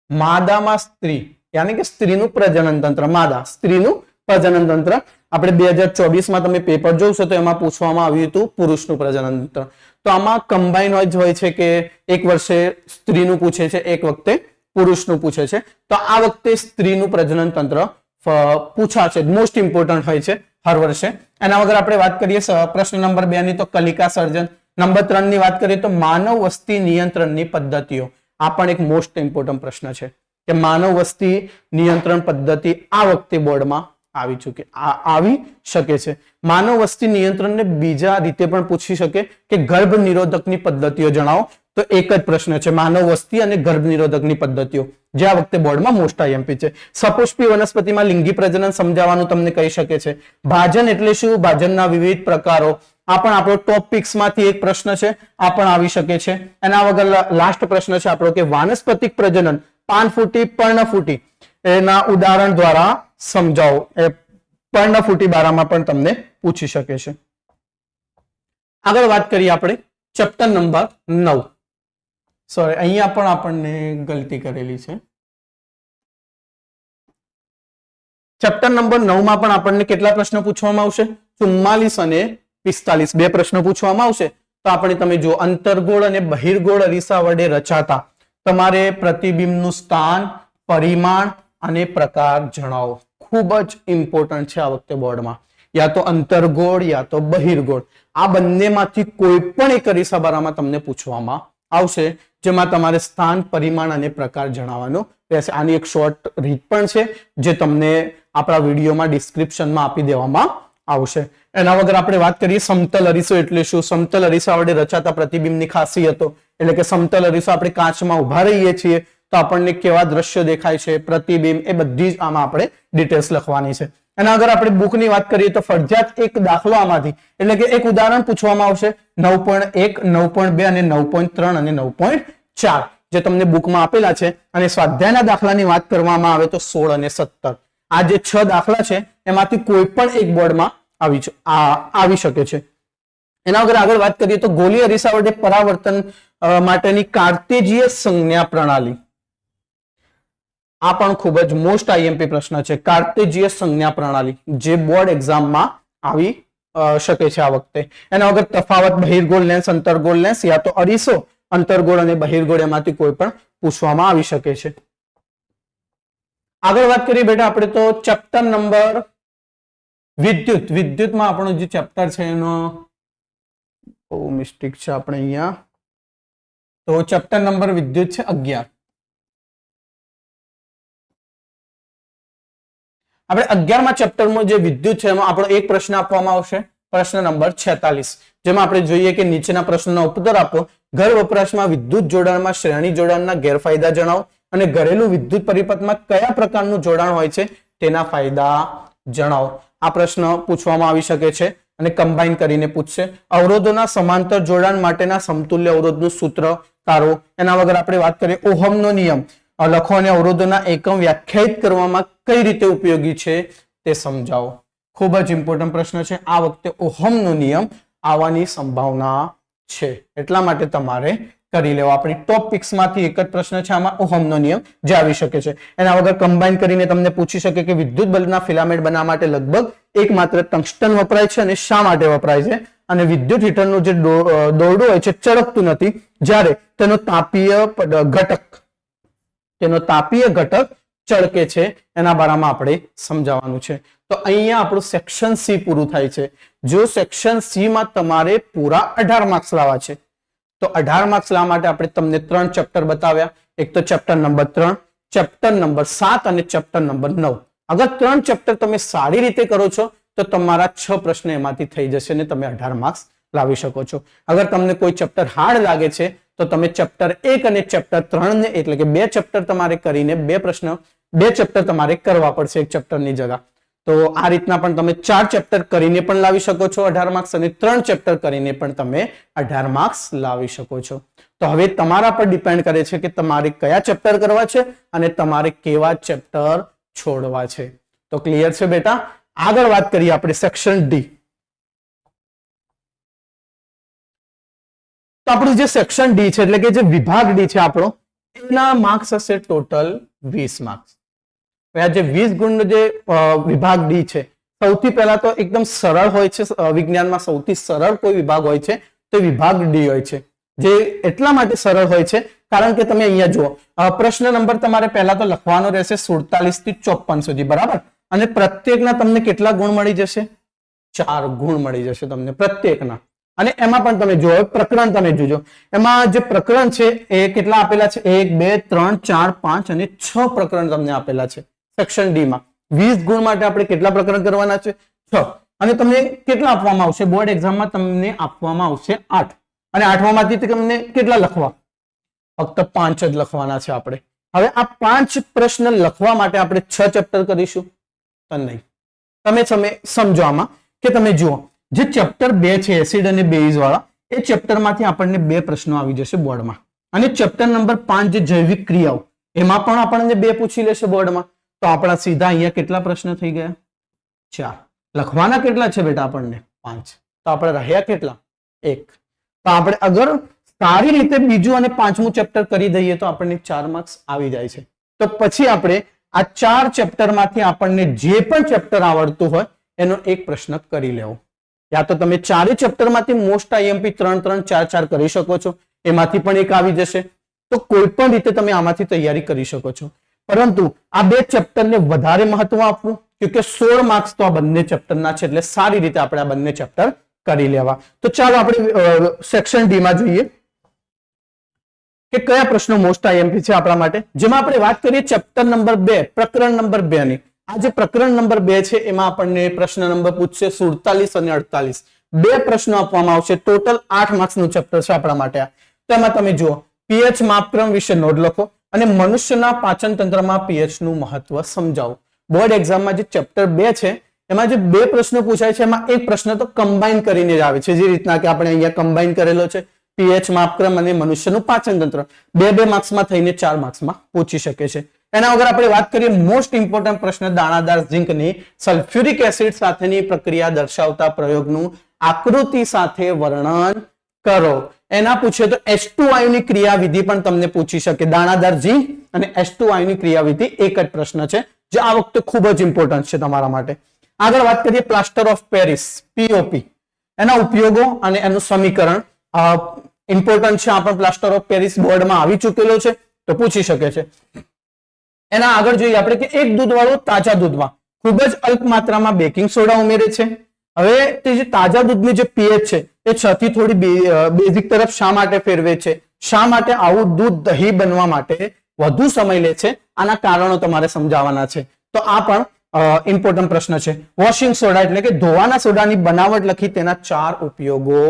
માદામાં સ્ત્રી યાની કે સ્ત્રીનું પ્રજનન તંત્ર, માદા સ્ત્રીનું પ્રજનન તંત્ર. આપણે 2024 માં તમે પેપર જોશો તો એમાં પૂછવામાં આવ્યું હતું પુરુષનું પ્રજનન તંત્ર. તો આમાં કમ્બાઈન હોય છે કે એક વર્ષે સ્ત્રીનું પૂછે છે, એક વખતે પુરુષનું પૂછે છે. તો આ વખતે સ્ત્રીનું પ્રજનન તંત્ર પૂછાશે, મોસ્ટ ઇમ્પોર્ટન્ટ હોય છે હર વર્ષે. એના વગર આપણે વાત કરીએ પ્રશ્ન નંબર 2 ની તો કલિકા સર્જન. નંબર 3 ની વાત કરીએ તો માનવ વસ્તી નિયંત્રણની પદ્ધતિઓ. આ પણ એક મોસ્ટ ઇમ્પોર્ટન્ટ પ્રશ્ન છે કે માનવ વસ્તી નિયંત્રણ પદ્ધતિ આ વખતે બોર્ડમાં આવી શકે છે. માનવ વસ્તી નિયંત્રણને બીજા રીતે પણ પૂછી શકે કે ગર્ભ નિરોધકની પદ્ધતિઓ જણાવો. તો એક જ પ્રશ્ન છે માનવ વસ્તી અને ગર્ભ નિરોધકની પદ્ધતિઓ, જે આ વખતે બોર્ડમાં મોસ્ટ આઈએમપી છે. સપુષ્પી વનસ્પતિમાં લિંગી પ્રજનન સમજાવવાનું તમને કહી શકે છે. ભાજન એટલે શું, ભાજનના વિવિધ પ્રકારો. આ પણ આપણો ટોપિક્સ માંથી એક પ્રશ્ન છે, આ પણ આવી શકે છે. એના વગર લાસ્ટ પ્રશ્ન છે આપણો કે વાનસ્પતિક પ્રજનન પાનફૂટી પર્ણફૂટી એના ઉદાહરણ દ્વારા સમજાવો. એ પર્ણફૂટી બારામાં પણ તમને પૂછી શકે છે. આગળ વાત કરીએ આપણે ચેપ્ટર નંબર 9. સોરી, અહીંયા પણ આપણને ગલતી કરેલી છે. ચેપ્ટર નંબર 9 માં પણ આપણને કેટલા પ્રશ્નો પૂછવામાં આવશે? 44 અને 45 બે પ્રશ્નો પૂછવામાં આવશે. તો આપણે તમે જો અંતર્ગોળ અને બહિર્ગોળ અરીસા વડે રચાતા તમારે પ્રતિબિંબનું સ્થાન, પરિમાણ અને પ્રકાર જણાવો. ખૂબ જ ઇમ્પોર્ટન્ટ છે આ વખતે બોર્ડમાં. યા તો અંતર્ગોળ યા તો બહિર્ગોળ, આ બંનેમાંથી કોઈ પણ એક અરીસા બારામાં તમને પૂછવામાં આવશે, જેમાં તમારે સ્થાન, પરિમાણ અને પ્રકાર જણાવવાનો રહેશે. આની એક શોર્ટ રીત પણ છે જે તમને આપણા વિડીયોમાં ડિસ્ક્રિપ્શનમાં આપી દેવામાં આવશે. એના વગર આપણે વાત કરીએ સમતલ અરીસો એટલે શું. સમતલ અરીસા વડે રચાતા પ્રતિબિંબની ખાસિયતો એટલે કે સમતલ અરીસો આપણે કાચમાં ઉભા રહીએ છીએ તો આપણને કેવા દ્રશ્યો દેખાય છે, પ્રતિબિંબ, એ બધી જ આમાં આપણે ડિટેલ્સ લખવાની છે. એના આગળ આપણે બુકની વાત કરીએ તો ફરજિયાત એક દાખલો આમાંથી એટલે કે એક ઉદાહરણ પૂછવામાં આવશે. 9.1, 9.2 અને 9.3 અને 9.4 જે તમને બુકમાં આપેલા છે. અને સ્વાધ્યાયના દાખલાની વાત કરવામાં આવે તો 16 અને 17. આ જે 6 દાખલા છે એમાંથી કોઈ પણ એક બોર્ડમાં આવી શકે છે. એના વગર આગળ વાત કરીએ તો ગોલીય અરીસા વડે પરાવર્તન માટેની કાર્ટેજીયસ સંજ્ઞા પ્રણાલી. આ પણ ખૂબ જ મોસ્ટ આઈએમપી પ્રશ્ન છે. કાર્ટેજીયસ સંજ્ઞા પ્રણાલી જે બોર્ડ એક્ઝામમાં આવી શકે છે આ વખતે. એના વગર તફાવત બહિર્ગોળ લેન્સ, અંતર્ગોળ લેન્સ યા તો અરીસો અંતર્ગોળ અને બહિર્ગોળ એમાંથી કોઈ પણ પૂછવામાં આવી શકે છે. આગળ વાત કરીએ બેટા આપણે તો ચેપ્ટર નંબર વિદ્યુતમાં આપણો જે ચેપ્ટર છે એનો બહુ મિસ્ટેક છે આપણે અહીંયા. તો ચેપ્ટર નંબર વિદ્યુત છે 11. આપણે 11માં ચેપ્ટરમાં જે વિદ્યુત છે એમાં આપણો એક પ્રશ્ન આપવામાં આવશે, પ્રશ્ન નંબર 46, જેમાં આપણે જોઈએ કે નીચેના પ્રશ્નનો ઉત્તર આપો. ઘર વપરાશમાં વિદ્યુત જોડાણમાં શ્રેણી જોડાણના ગેરફાયદા જણાવો અને ઘરેલું વિદ્યુત પરિપથમાં કયા પ્રકારનું જોડાણ હોય છે તેના ફાયદા જણાવો. આ પ્રશ્ન પૂછવામાં આવી શકે છે અને કમ્બાઈન કરીને પૂછશે. અવરોધોના સમાંતર જોડાણ માટેના સમતુલ્ય અવરોધનું સૂત્ર તારો. એના વગર આપણે વાત કરીએ ઓહમનો નિયમ લખો અને અવરોધોના એકમ વ્યાખ્યાયિત કરવામાં કઈ રીતે ઉપયોગી છે તે સમજાવો. ખૂબ જ ઇમ્પોર્ટન્ટ પ્રશ્ન છે. આ વખતે ઓહમનો નિયમ આવવાની સંભાવના છે, એટલા માટે તમારે કરી લેવા. આપણી ટોપ પિક્સમાંથી એક જ પ્રશ્ન છે આમાં ઓહમનો નિયમ જે આવી શકે છે. એના વગર કમ્બાઈન કરીને તમને પૂછી શકે કે વિદ્યુત બલ્બના ફિલામેન્ટ બનાવવા માટે લગભગ એકમાત્ર ટંગસ્ટન વપરાય છે અને શા માટે વપરાય છે. અને વિદ્યુત હીટરનું જે દોરડું હોય છે ચળકતું નથી, જ્યારે તેનો તાપીય ઘટક ચળકે છે. એના બારામાં આપણે સમજાવવાનું છે. તો અહીંયા આપણું સેક્શન સી પૂરું થાય છે. જો સેક્શન સી માં તમારે પૂરા 18 માર્ક્સ લાવવા છે તો 18 માર્ક્સ લાવવા માટે આપણે તમને 3 ચેપ્ટર બતાવ્યા. એક તો ચેપ્ટર નંબર 3, ચેપ્ટર નંબર 7 અને ચેપ્ટર નંબર 9. અગર 3 ચેપ્ટર તમે સારી રીતે કરો છો તો તમારા 6 પ્રશ્ન એમાંથી થઈ જશે અને તમે 18 માર્ક્સ લાવી શકો છો. અગર તમને કોઈ ચેપ્ટર હાર્ડ લાગે છે તો તમે ચેપ્ટર 1 અને ચેપ્ટર 3 ને એટલે કે 2 ચેપ્ટર તમારે કરીને 2 ચેપ્ટર તમારે કરવા પડશે એક ચેપ્ટરની જગ્યા. તો આ રીતના પણ તમે 4 ચેપ્ટર કરીને પણ લાવી શકો છો 18 માર્ક્સ અને 3 ચેપ્ટર કરીને પણ તમે 18 માર્ક્સ લાવી શકો છો. તો હવે તમારા પર ડિપેન્ડ કરે છે કે તમારે કયા ચેપ્ટર કરવા છે અને તમારે કેવા ચેપ્ટર છોડવા છે. તો ક્લિયર છે બેટા? આગળ વાત કરીએ આપણે સેક્શન ડી. તો આપણું જે સેક્શન ડી છે એટલે કે જે વિભાગ ડી છે આપણો, એના માર્ક્સ હશે ટોટલ 20 માર્ક્સ. આ જે 20 ગુણનો જે વિભાગ ડી છે, સૌથી પહેલા તો એકદમ સરળ હોય છે. વિજ્ઞાનમાં સૌથી સરળ કોઈ વિભાગ હોય છે તો વિભાગ ડી હોય છે. જે એટલા માટે સરળ હોય છે કારણ કે તમે અહીંયા જુઓ, પ્રશ્ન નંબર તમારે પહેલા તો લખવાનો રહેશે 47 થી 54 સુધી, બરાબર? અને પ્રત્યેકના તમને કેટલા ગુણ મળી જશે? 4 ગુણ મળી જશે તમને પ્રત્યેકના. અને એમાં પણ તમે જુઓ, પ્રકરણ તમે જોજો, એમાં જે પ્રકરણ છે એ કેટલા આપેલા છે? 1 2 3 4 5 અને 6 પ્રકરણ તમને આપેલા છે સેક્શન ડી માં. 20 ગુણ માટે આપણે કેટલા પ્રકરણ કરવાના છે? 6. અને તમને કેટલા આપવામાં આવશે? બોર્ડ એક્ઝામમાં તમને આપવામાં આવશે 8. અને 8માંથી તમને કેટલા લખવા? ફક્ત 5 જ લખવાના છે આપણે. હવે આ 5 પ્રશ્ન લખવા માટે આપણે 6 ચેપ્ટર કરીશું તો નહીં. તમે સમજો આમાં કે તમે જુઓ, જે ચેપ્ટર 2 છે એસિડ અને બેઝ વાળા, એ ચેપ્ટરમાંથી આપણને 2 પ્રશ્નો આવી જશે બોર્ડમાં. અને ચેપ્ટર નંબર 5 જે જૈવિક ક્રિયાઓ, એમાં પણ આપણને 2 પૂછી લેશે બોર્ડમાં. તો આપણા સીધા અહીંયા કેટલા પ્રશ્ન થઈ ગયા? 4. લખવાના કેટલા છે બેટા આપણને? 5. તો આપણે રહ્યા કેટલા? 1. તો આપણે અગર સારી રીતે બીજું અને 5મું ચેપ્ટર કરી દઈએ તો આપણને 4 માર્ક્સ આવી જાય છે. તો પછી આપણે આ 4 ચેપ્ટરમાંથી આપણને જે પણ ચેપ્ટર આવડતું હોય એનો એક પ્રશ્ન કરી લેવો. યા તો તમે 4 ચેપ્ટરમાંથી મોસ્ટ આઈએમપી 3 3 4 4 કરી શકો છો, એમાંથી પણ એક આવી જશે. તો કોઈ પણ રીતે તમે આમાંથી તૈયારી કરી શકો છો. પરંતુ આ 2 ચેપ્ટરને વધારે મહત્વ આપવું, કે 16 માર્ક્સ તો આ બંને ચેપ્ટરના છે, એટલે સારી રીતે આપણે આ બંને ચેપ્ટર કરી લેવા. તો ચાલો આપણે સેક્શન ડી માં જોઈએ કે કયા પ્રશ્નો મોસ્ટ આઈએમપી છે આપણા માટે. જેમાં આપણે વાત કરીએ ચેપ્ટર નંબર 2, પ્રકરણ નંબર 2 ની. આ જે પ્રકરણ નંબર 2 છે એમાં આપણને પ્રશ્ન નંબર પૂછશે 47 અને 48. 2 પ્રશ્નો આપવામાં આવશે. ટોટલ 8 માર્ક્સનું ચેપ્ટર છે આપણા માટે. તેમાં તમે જુઓ, પીએચ માપક્રમ વિશે નોંધ લખો અને મનુષ્યના પાચન તંત્રમાં પીએચ નું મહત્વ સમજાવો. બોર્ડ એક્ઝામમાં જે ચેપ્ટર 2 છે એમાં જે 2 પ્રશ્નો પૂછાય છે એમાં એક પ્રશ્ન તો કમ્બાઈન કરીને જ આવે છે. જે રીતના કે આપણે અહીંયા કમ્બાઈન કરેલો છે, પીએચ માપક્રમ અને મનુષ્યનું પાચન તંત્ર. 2 માર્ક્સમાં થઈને 4 માર્ક્સમાં પૂછી શકે છે. એના વગર આપણે વાત કરીએ મોસ્ટ ઇમ્પોર્ટન્ટ પ્રશ્ન, દાણાદાર ઝિંકની સલ્ફ્યુરિક એસિડ સાથેની પ્રક્રિયા દર્શાવતા પ્રયોગનું આકૃતિ સાથે વર્ણન કરો. એના પૂછે તો H2 વાયુની ક્રિયાવિધિ પણ તમને પૂછી શકે. દાણાદાર ઝિંક અને H2 વાયુની ક્રિયાવિધિ એક જ પ્રશ્ન છે જે આ વખતે ખૂબ જ ઇમ્પોર્ટન્ટ છે તમારા માટે. આગળ વાત કરીએ પ્લાસ્ટર ઓફ પેરિસ, POP, એના ઉપયોગો અને એનું સમીકરણ ઇમ્પોર્ટન્ટ છે. આ પણ પ્લાસ્ટર ઓફ પેરિસ બોર્ડમાં આવી ચૂકેલો છે તો પૂછી શકે છે. એના આગળ જોઈએ આપણે કે એક દૂધ વાળો તાજા દૂધમાં ખૂબ જ અલ્પ માત્રામાં બેકિંગ સોડા ઉમેરે છે. હવે તે જે તાજા દૂધની જે પીએચ છે એ 6 થી થોડી બેઝિક તરફ શા માટે ફેરવે છે? શા માટે આવું દૂધ દહીં બનવા માટે વધુ સમય લે છે? આના કારણો તમારે સમજાવવાના છે. તો આ પણ ઇમ્પોર્ટન્ટ પ્રશ્ન છે. વોશિંગ સોડા એટલે કે ધોવાના સોડાની બનાવટ લખી તેના 4 ઉપયોગો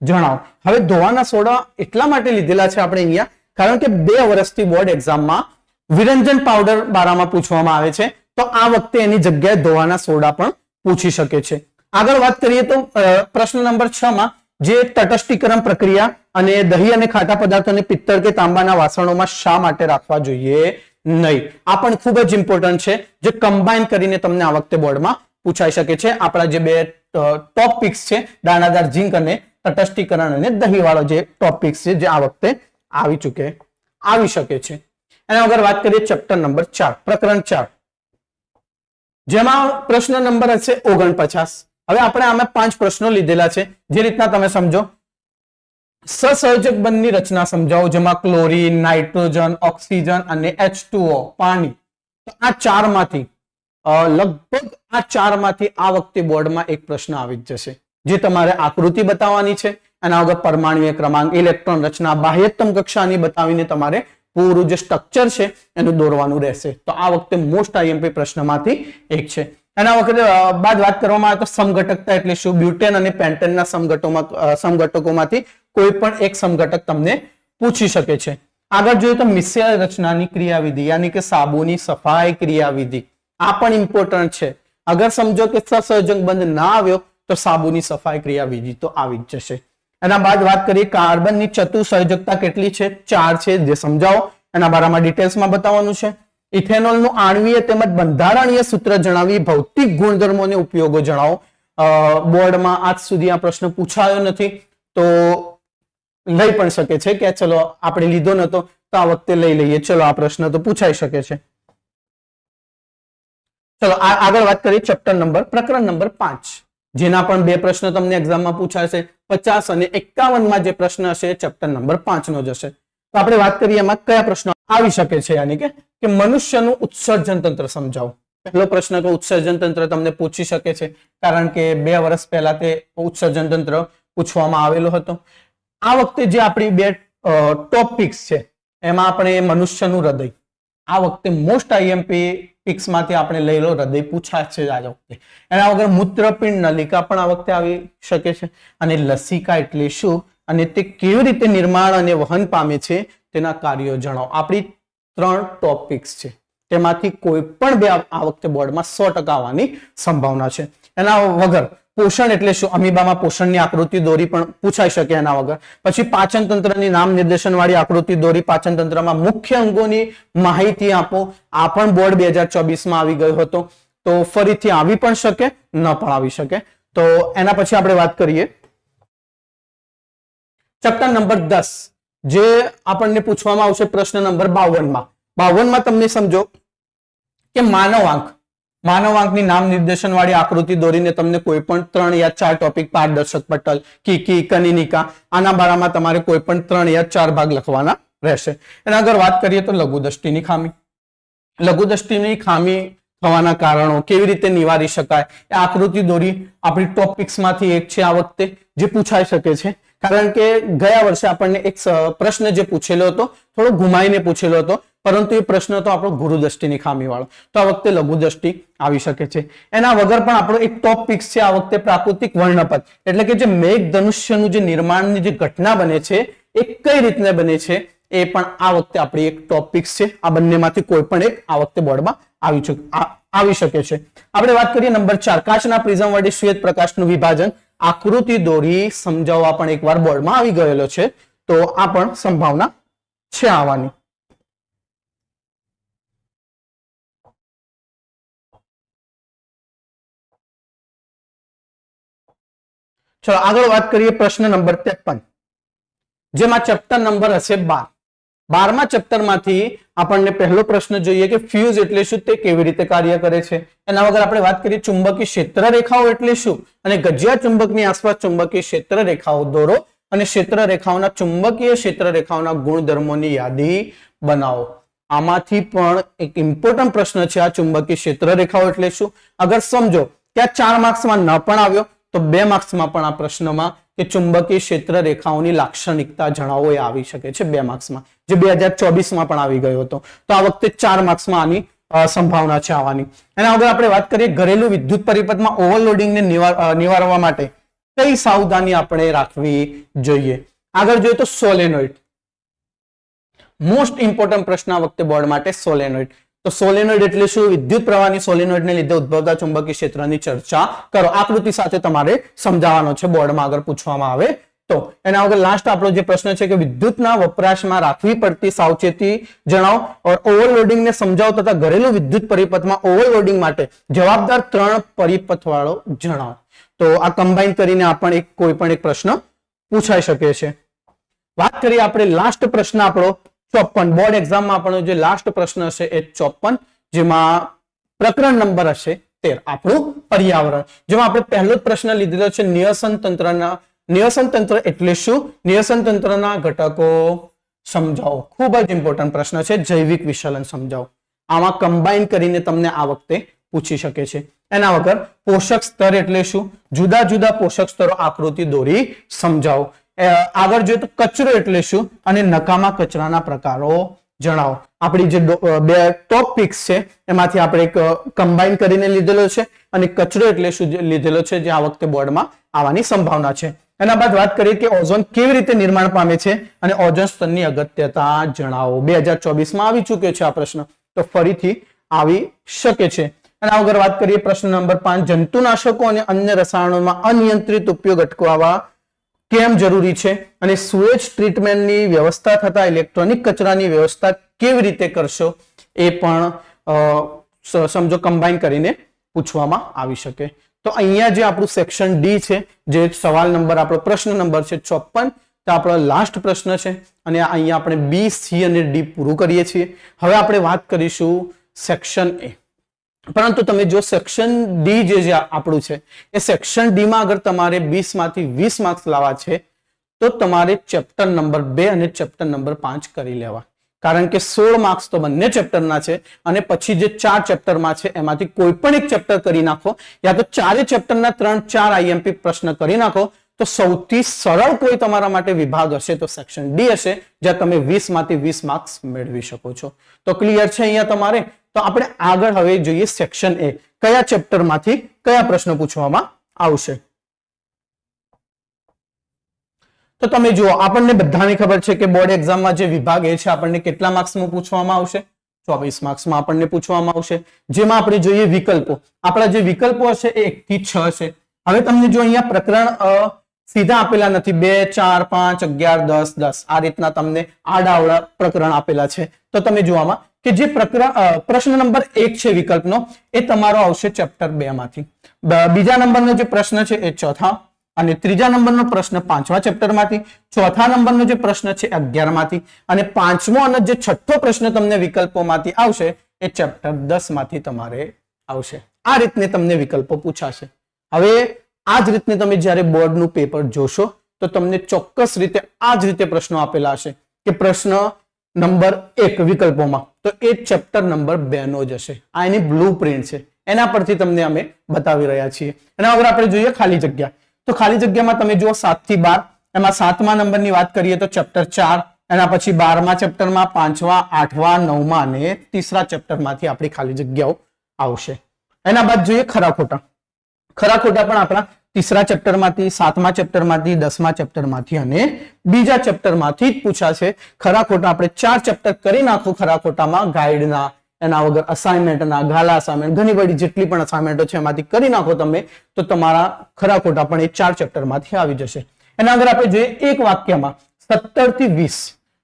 જણાવો. હવે ધોવાના સોડા એટલા માટે લીધેલા છે આપણે અહીંયા કારણ કે 2 વર્ષથી બોર્ડ એક્ઝામમાં વિરંજન પાવડર બારામાં પૂછવામાં આવે છે. તો આ વખતે એની જગ્યાએ ધોવાના સોડા પણ પૂછી શકે છે. આગળ વાત કરીએ તો પ્રશ્ન નંબર 6 માં જે તટસ્થીકરણ પ્રક્રિયા અને દહીં અને ખાટા પદાર્થોને પિત્તળ કે તાંબાના વાસણોમાં શા માટે રાખવા જોઈએ નહીં? આ પણ ખૂબ જ ઇમ્પોર્ટન્ટ છે જે કમ્બાઈન કરીને તમને આ વખતે બોર્ડમાં પૂછાઈ શકે છે. આપણા જે 2 ટોપિક્સ છે, દાણાદાર ઝિંક અને તટસ્થીકરણ અને દહીં વાળો જે ટોપિક્સ છે જે આ વખતે આવી શકે છે. એના વગર વાત કરીએ ચેપ્ટર નંબર 4, પ્રકરણ 4, જેમાં પ્રશ્ન નંબર હશે 49. હવે આપણે આમાં 5 પ્રશ્નો લીધેલા છે. જે રીતના તમે સમજો, સહસંયોજક બંધની રચના સમજાવો જેમાં ક્લોરીન, નાઇટ્રોજન, ઓક્સિજન અને H2O પાણી. આ 4 માંથી લગભગ આ 4 માંથી આ વખતે બોર્ડમાં એક પ્રશ્ન આવી જ જશે. જે તમારે આકૃતિ બતાવવાની છે એના વગર પરમાણુય ક્રમાંક, ઇલેક્ટ્રોન રચના, બાહ્યતમ કક્ષાની બતાવીને તમારે પૂરું જે સ્ટ્રક્ચર છે એનું દોરવાનું રહેશે. તો આ વખતે મોસ્ટ આઈએમપી પ્રશ્નમાંથી એક છે. એના વખતે બાદ વાત કરવામાં આવે તો સમઘટકતા એટલે શું? બ્યુટેન અને પેન્ટેનના સમઘટકોમાંથી કોઈ પણ એક સમઘટક તમને પૂછી શકે છે. આગળ જોઈએ તો મિશ્ર રચનાની ક્રિયાવિધિ યાની કે સાબુની સફાઈ ક્રિયાવિધિ, આ પણ ઇમ્પોર્ટન્ટ છે. અગર સમજો કે સહસંયોજક બંધ ના આવ્યો તો સાબુની સફાઈ ક્રિયાવિધિ તો આવી જ જશે. એના બાદ વાત કરીએ કાર્બનની ચતુસંયોજકતા કેટલી છે? 4 છે, જે સમજાવો એના બારામાં ડિટેલ્સમાં બતાવવાનું છે. ઇથેનોલનું આણ્વીય તેમજ બંધારણીય સૂત્ર જણાવી, ભૌતિક ગુણધર્મોને ઉપયોગો જણાવો. બોર્ડમાં આજ સુધી આ પ્રશ્ન પૂછાયો નથી, તો લઈ પણ શકે છે કે ચલો આપણે લીધો નતો તો આ વખતે લઈ લઈએ. ચલો આ પ્રશ્ન તો પૂછાઈ શકે છે. ચલો આગળ વાત કરીએ ચેપ્ટર નંબર પ્રકરણ નંબર 5, જેના પણ 2 પ્રશ્ન તમને એક્ઝામમાં પૂછાશે. 50 અને 51 માં જે પ્રશ્ન હશે ચેપ્ટર નંબર 5 નો જ હશે. તો આપણે વાત કરીએ એમાં કયા પ્રશ્નો આવી શકે છે, યાની કે મનુષ્યનું ઉત્સર્જન તંત્ર સમજાવો. પહેલો પ્રશ્ન કે ઉત્સર્જન તંત્ર તમને પૂછી શકે છે, કારણ કે 2 વર્ષ પહેલા તે ઉત્સર્જન તંત્ર પૂછવામાં આવેલો હતો. આ વખતે જે આપણી 2 ટોપિક્સ છે એમાં આપણે મનુષ્યનું હૃદય, આ વખતે મોસ્ટ આઈએમપી પિક્સ માંથી આપણે લઈ લો, હૃદય પૂછાશે આ વખતે. એના વગર મૂત્રપિંડ નલિકા પણ આ વખતે આવી શકે છે. અને લસિકા એટલે શું અને તે કેવી રીતે નિર્માણ અને વહન પામે છે તેના કાર્યો જણાવો. આપણી 3 ટોપિક્સ છે, તેમાંથી કોઈ પણ 2 આ વખતે બોર્ડમાં 100% આવવાની સંભાવના છે. એના વગર પોષણ એટલે શું, અમીબામાં પોષણની આકૃતિ દોરી પણ પૂછાઈ શકે એના વગર. પછી પાચન તંત્રની નામ નિર્દેશન વાળી આકૃતિ દોરી, પાચન તંત્રમાં મુખ્ય અંગોની માહિતી આપો. આ પણ બોર્ડ 2024 માં આવી ગયો હતો, તો ફરીથી આવી પણ શકે, ન પણ આવી શકે. તો એના પછી આપણે વાત કરીએ ચેપ્ટર નંબર 10, જે આપણને પૂછવામાં આવશે પ્રશ્ન નંબર 52 માં. 52 માં તમને સમજો કે માનવાંકની નામ નિર્દેશન વાળી આકૃતિ દોરીને તમને કોઈ પણ 3 યા 4 ટોપિક, પારદર્શક પટલ, કીકી, કનિનિકા, આના બારામાં તમારે કોઈ પણ 3 યા 4 ભાગ લખવાના રહેશે. એના આગળ વાત કરીએ તો લઘુદ્રષ્ટિની ખામી. લઘુદ્રષ્ટિની ખામી થવાના કારણો કેવી રીતે નિવારી શકાય, એ આકૃતિ દોરી આપણી ટોપિક્સમાંથી એક છે આ વખતે, જે પૂછાઈ શકે છે. કારણ કે ગયા વર્ષે આપણને એક પ્રશ્ન જે પૂછેલો હતો, થોડો ઘુમાઈને પૂછેલો હતો, પરંતુ એ પ્રશ્ન તો આપણો ગુરુદ્રષ્ટિની ખામી વાળો. તો આ વખતે લઘુદ્રષ્ટિ આવી શકે છે. એના વગર પણ આપણો એક ટોપિક છે આ વખતે પ્રાકૃતિક વર્ણપટ, એટલે કે જે મેઘધનુષ્યનું જે નિર્માણની જે ઘટના બને છે એ કઈ રીતને બને છે એ પણ આ વખતે આપણી એક ટોપિક છે. આ બંનેમાંથી કોઈ પણ એક આ વખતે બોર્ડમાં આવી શકે છે. આપણે વાત કરીએ નંબર 4, કાચના પ્રિઝમ વડે શ્વેત પ્રકાશનું વિભાજન, આકૃતિ દોરી સમજાવવા પણ એકવાર બોર્ડમાં આવી ગયેલો છે, તો આ પણ સંભાવના છે આવવાની. ચલો આગળ વાત કરીએ પ્રશ્ન નંબર 53, જેમાં ચેપ્ટર નંબર હશે 12. 12મા ચેપ્ટરમાંથી આપણને પહેલો પ્રશ્ન જોઈએ કે ફ્યુઝ એટલે શું, તે કેવી રીતે કાર્ય કરે છે. એના વગર આપણે વાત કરીએ ચુંબકીય ક્ષેત્ર રેખાઓ એટલે શું, અને ગજિયા ચુંબકની આસપાસ ચુંબકીય ક્ષેત્ર રેખાઓ દોરો અને ક્ષેત્ર રેખાઓના ચુંબકીય ક્ષેત્ર રેખાઓના ગુણધર્મોની યાદી બનાવો. આમાંથી પણ એક ઇમ્પોર્ટન્ટ પ્રશ્ન છે આ ચુંબકીય ક્ષેત્ર રેખાઓ એટલે શું. અગર સમજો કે આ 4 માર્ક્સમાં ન પણ આવ્યો તો 2 માર્ક્સમાં પણ આ પ્રશ્નમાં કે ચુંબકીય ક્ષેત્ર રેખાઓની લાક્ષણિકતા જણાવો એ આવી શકે છે 2 માર્ક્સમાં, જે 2024 માં પણ આવી ગયો હતો. તો આ વખતે 4 માર્ક્સમાં આની સંભાવના છે આવવાની. એના વગર આપણે વાત કરીએ ઘરેલું વિદ્યુત પરિપથમાં ઓવરલોડિંગને નિવારવા માટે કઈ સાવધાની આપણે રાખવી જોઈએ. આગળ જોઈએ તો સોલેનોઇડ, મોસ્ટ ઇમ્પોર્ટન્ટ પ્રશ્ન આ વખતે બોર્ડ માટે સોલેનોઇડ. તો સોલેનોઇડ એટલે શું, વિદ્યુત પ્રવાહની સોલેનોઇડને લીધે ઉદ્ભવતા ચુંબકીય ક્ષેત્રની ચર્ચા કરો. આકૃતિ સાથે તમારે સમજાવવાનો છે બોર્ડમાં આગળ પૂછવામાં આવે તો. એના વગર લાસ્ટ આપણો જે પ્રશ્ન છે કે વિદ્યુતના વપરાશમાં રાખવી પડતી સાવચેતી જણાવો. ઓવરલોડિંગને સમજાવો તથા ઘરેલું વિદ્યુત પરિપથમાં ઓવરલોડિંગ માટે જવાબદાર 3 પરિપથ વાળો જણાવો. તો આ કમ્બાઈન કરીને આપણે કોઈ પણ એક પ્રશ્ન પૂછાઈ શકે છે. વાત કરીએ આપણે લાસ્ટ પ્રશ્ન આપણો 54, બોર્ડ એક્ઝામમાં આપણો જે લાસ્ટ પ્રશ્ન હશે એ 54, જેમાં પ્રકરણ નંબર હશે 13, આપણું પર્યાવરણ. જેમાં આપણે પહેલો જ પ્રશ્ન લીધેલો છે નિવસન તંત્ર એટલે શું, નિવસન તંત્રના ઘટકો સમજાવો. ખૂબ જ ઇમ્પોર્ટન્ટ પ્રશ્ન છે. જૈવિક વિશલન સમજાવો. આમાં કમ્બાઈન કરીને તમને આ વખતે પૂછી શકે છે. એના વગર પોષક સ્તર એટલે શું, જુદા જુદા પોષક સ્તરો આકૃતિ દોરી સમજાવો. આગળ જોઈએ તો કચરો એટલે શું અને નકામા કચરાના પ્રકારો જણાવો. આપણી જે બે ટોપ પિક્સ છે એમાંથી આપણે એક કમ્બાઈન કરીને લીધેલો છે અને કચરો એટલે શું લીધેલો છે જે આ વખતે બોર્ડમાં આવવાની સંભાવના છે. એના બાદ વાત કરીએ કે ઓઝોન કેવી રીતે નિર્માણ પામે છે અને ઓઝોન સ્તરની અગત્યતા જણાવો. 2024 માં આવી ચૂક્યો છે આ પ્રશ્ન, તો ફરીથી આવી શકે છે. અને આગળ વાત કરીએ પ્રશ્ન નંબર 5, જંતુનાશકો અને અન્ય રસાયણોમાં અનિયંત્રિત ઉપયોગ અટકાવવા કેમ જરૂરી છે અને સુએજ ટ્રીટમેન્ટની વ્યવસ્થા થતા ઇલેક્ટ્રોનિક કચરાની વ્યવસ્થા કેવી રીતે કરશો એ પણ સમજો કમ્બાઈન કરીને પૂછવામાં આવી શકે. તો અહીંયા જે આપણું સેક્શન ડી છે, જે સવાલ નંબર આપણો પ્રશ્ન નંબર છે 54, તો આપણો લાસ્ટ પ્રશ્ન છે અને અહીંયા આપણે બી, સી અને ડી પૂરું કરીએ છીએ. હવે આપણે વાત કરીશું સેક્શન એ. પરંતુ તમે જો સેક્શન ડી જે આપણું છે એ સેક્શન ડી માં અગર તમારે 20 માંથી 20 માર્ક્સ લાવવા છે તો તમારે ચેપ્ટર નંબર 2 અને ચેપ્ટર નંબર 5 કરી લેવા. કારણ કે 16 માર્ક્સ તો બંને ચેપ્ટરના છે અને પછી જે 4 ચેપ્ટરમાં છે એમાંથી કોઈ પણ એક ચેપ્ટર કરી નાખો, યા તો ચારે ચેપ્ટરના 3-4 આઈએમપી પ્રશ્ન કરી નાખો, તો સૌથી સરળ કોઈ તમારા માટે વિભાગ હશે તો સેક્શન ડી હશે, જ્યાં તમે 20 માંથી 20 માર્ક્સ મેળવી શકો છો. તો ક્લિયર છે અહીંયા તમારે? તો આપણે આગળ હવે જોઈએ સેક્શન એ. કયા ચેપ્ટરમાંથી કયા પ્રશ્નો પૂછવામાં આવશે. તો તમે જુઓ, આપણને બધાને ખબર છે કે બોર્ડ એક્ઝામમાં જે વિભાગ એ છે આપણને કેટલા માર્ક્સમાં પૂછવામાં આવશે? 24 માર્ક્સમાં આપણને પૂછવામાં આવશે. જેમાં આપણે જોઈએ વિકલ્પો. આપણા જે વિકલ્પો હશે એ 1 થી 6 છે. હવે તમને જો અહીંયા પ્રકરણ સીધા આપેલા નથી, 2, 4, 5, 11, 10, 10 આ રીતના તમને આડાઅવળા પ્રકરણ આપેલા છે. તો તમે જોવામાં કે જે પ્રશ્ન નંબર 1 છે વિકલ્પનો એ તમારો આવશે ચેપ્ટર 2 માંથી. બીજા નંબરનો જે પ્રશ્ન છે એ ચોથા અને ત્રીજા નંબરનો પ્રશ્ન 5મા ચેપ્ટરમાંથી, ચોથા નંબરનો જે પ્રશ્ન છે 11 માંથી અને 5મો અને જે છઠ્ઠો પ્રશ્ન તમને વિકલ્પોમાંથી આવશે એ ચેપ્ટર 10 માંથી તમારે આવશે. આ રીતને તમને વિકલ્પો પૂછાશે. હવે આ જ રીતને તમે જ્યારે બોર્ડનું પેપર જોશો તો તમને ચોક્કસ રીતે આ જ રીતે પ્રશ્નો આપેલા હશે કે પ્રશ્ન નંબર 1 વિકલ્પોમાં તો એ ચેપ્ટર નંબર 2 નો જ હશે. આ એની બ્લુ પ્રિન્ટ છે, એના પરથી તમને અમે બતાવી રહ્યા છીએ. અને હવે આપણે જોઈએ ખાલી જગ્યા. તો ખાલી જગ્યામાં તમે જુઓ 7 થી 12, એમાં 7મા નંબરની વાત કરીએ તો ચેપ્ટર 4, એના પછી 12મા ચેપ્ટરમાં, 5મા, 8મા, 9મા અને 3રા ચેપ્ટરમાંથી આપણી ખાલી જગ્યાઓ આવશે. એના બાદ જોઈએ ખરા ખોટા. ખરા ખોટા પણ આપણા 3રા ચેપ્ટરમાંથી, 7મા ચેપ્ટરમાંથી, 10મા ચેપ્ટરમાંથી અને બીજા ચેપ્ટરમાંથી જ પૂછાશે. ખરા ખોટા આપણે 4 ચેપ્ટર કરી નાખો ખરા ખોટામાં, ગાઈડના, એના વગર અસાઇનમેન્ટના, ગાલા અસાઇનમેન્ટ, ઘણી બધી જેટલી પણ અસાઇનમેન્ટો છે એમાંથી કરી નાખો તમે, તો તમારા ખરા ખોટા પણ એ 4 ચેપ્ટરમાંથી આવી જશે. એના આગળ આપણે જોઈએ એક વાક્યમાં 17 થી 20,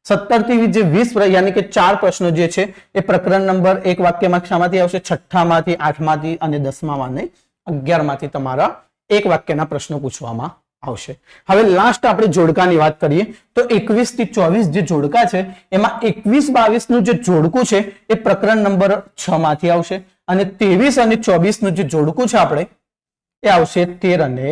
17 થી 20 જે 20 યાની કે 4 પ્રશ્નો જે છે એ પ્રકરણ નંબર 1 વાક્યમાં શામાંથી આવશે? 6ઠામાંથી, 8માંથી અને 10મા અને 11માંથી તમારા એક વાક્યના પ્રશ્નો પૂછવામાં આવશે. હવે લાસ્ટ આપણે જોડકાની વાત કરીએ તો 21 થી 24 જે જોડકા છે એમાં 21-22 નું જે જોડકું છે એ પ્રકરણ નંબર 6 માંથી આવશે અને 23 અને 24 નું જે જોડકું છે આપણે એ આવશે 13 અને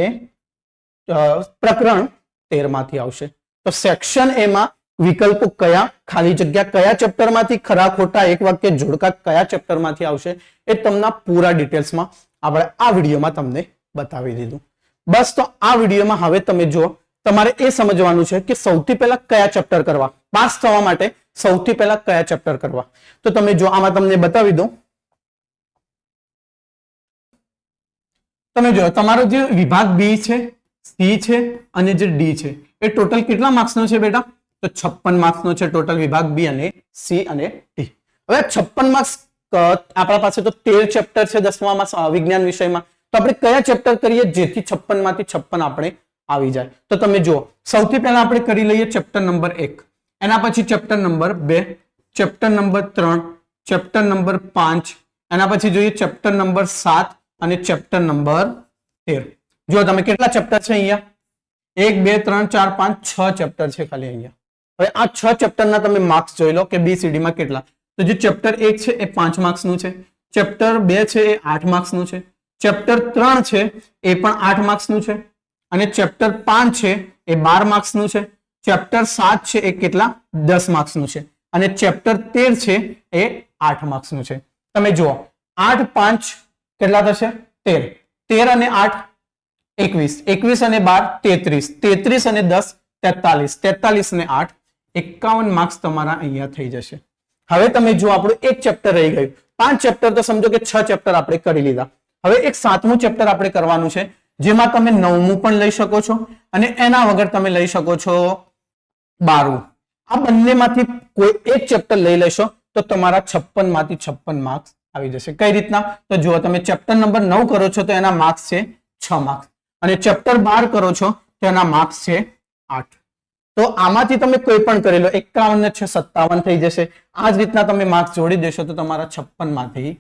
પ્રકરણ 13 માંથી આવશે. તો સેક્શન એ માં વિકલ્પો કયા, ખાલી જગ્યા કયા ચેપ્ટરમાંથી, ખરા ખોટા એક વાક્ય જોડકા કયા ચેપ્ટરમાંથી આવશે એ તમને પૂરા ડિટેલ્સમાં આપણે આ વિડીયોમાં તમને બતાવી દીધું. બસ તો આ વિડીયોમાં હવે તમે જો તમારે એ સમજવાનું છે કે સૌથી પહેલા કયા ચેપ્ટર કરવા, પાસ થવા માટે સૌથી પહેલા કયા ચેપ્ટર કરવા. તો તમે જો આમાં તમને બતાવી દઉં. તમે જો તમારો જે વિભાગ બી છે, સી છે અને જે ડી છે એ ટોટલ કેટલા માર્ક્સનો છે બેટા? તો 56 માર્ક્સનો છે ટોટલ વિભાગ બી અને સી અને ડી. હવે 56 માર્ક્સ આપણા પાસે તો 13 ચેપ્ટર છે 10મા વિજ્ઞાન વિષયમાં. તો આપણે કયા ચેપ્ટર કરીએ જેથી 56 માંથી 56 આપણે આવી જાય? તો તમે જુઓ, સૌથી પહેલા આપણે કરી લઈએ ચેપ્ટર નંબર 1, એના પછી chapter number 2, chapter number 3, chapter number 5, એના પછી જોઈએ ચેપ્ટર નંબર 7 અને ચેપ્ટર નંબર 13. જો તમે કેટલા ચેપ્ટર છે અહીંયા? 1, 2, 3, 4, 5, 6 ચેપ્ટર છે ખાલી અહીંયા. હવે આ 6 ચેપ્ટરના તમે માર્ક્સ જોઈ લો કે BCD માં કેટલા. તો જે ચેપ્ટર 1 છે એ 5 માર્ક્સનું છે, ચેપ્ટર 2 છે એ 8 માર્ક્સનું છે, ચેપ્ટર 3 છે એ પણ 8 માર્ક્સનું છે અને ચેપ્ટર 5 છે એ 12 માર્ક્સનું છે, ચેપ્ટર 7 છે એ કેટલા? 10 માર્ક્સનું છે અને ચેપ્ટર 13 છે એ 8 માર્ક્સનું છે. તમે જુઓ 8, 5 કેટલા થશે? 13, 13 અને 8 21, 21 અને 12 33, 33 અને 10 43, 43 ને 8, 51 માર્ક્સ તમારા અહીંયા થઈ જશે. હવે તમે જો આપણું એક ચેપ્ટર રહી ગયું. 5 ચેપ્ટર તો સમજો કે 6 ચેપ્ટર આપણે કરી લીધા. હવે એક 7મું ચેપ્ટર આપણે કરવાનું છે, જેમાં તમે 9મું પણ લઈ શકો છો અને એના વગર તમે લઈ શકો છો 12મું. આ બંનેમાંથી કોઈ એક ચેપ્ટર લઈ લેશો તો તમારા 56 માંથી 56 માર્ક્સ આવી જશે. કઈ રીતના? તો જુઓ, તમે ચેપ્ટર નંબર 9 કરો છો તો એના માર્ક્સ છે 6 માર્ક્સ અને ચેપ્ટર 12 કરો છો તો એના માર્ક્સ છે 8. તો આમાંથી તમે કોઈ પણ કરી લો, 51 ને 6 57 થઈ જશે. આ જ રીતના તમે માર્ક્સ જોડી દેશો તો તમારા 56 માંથી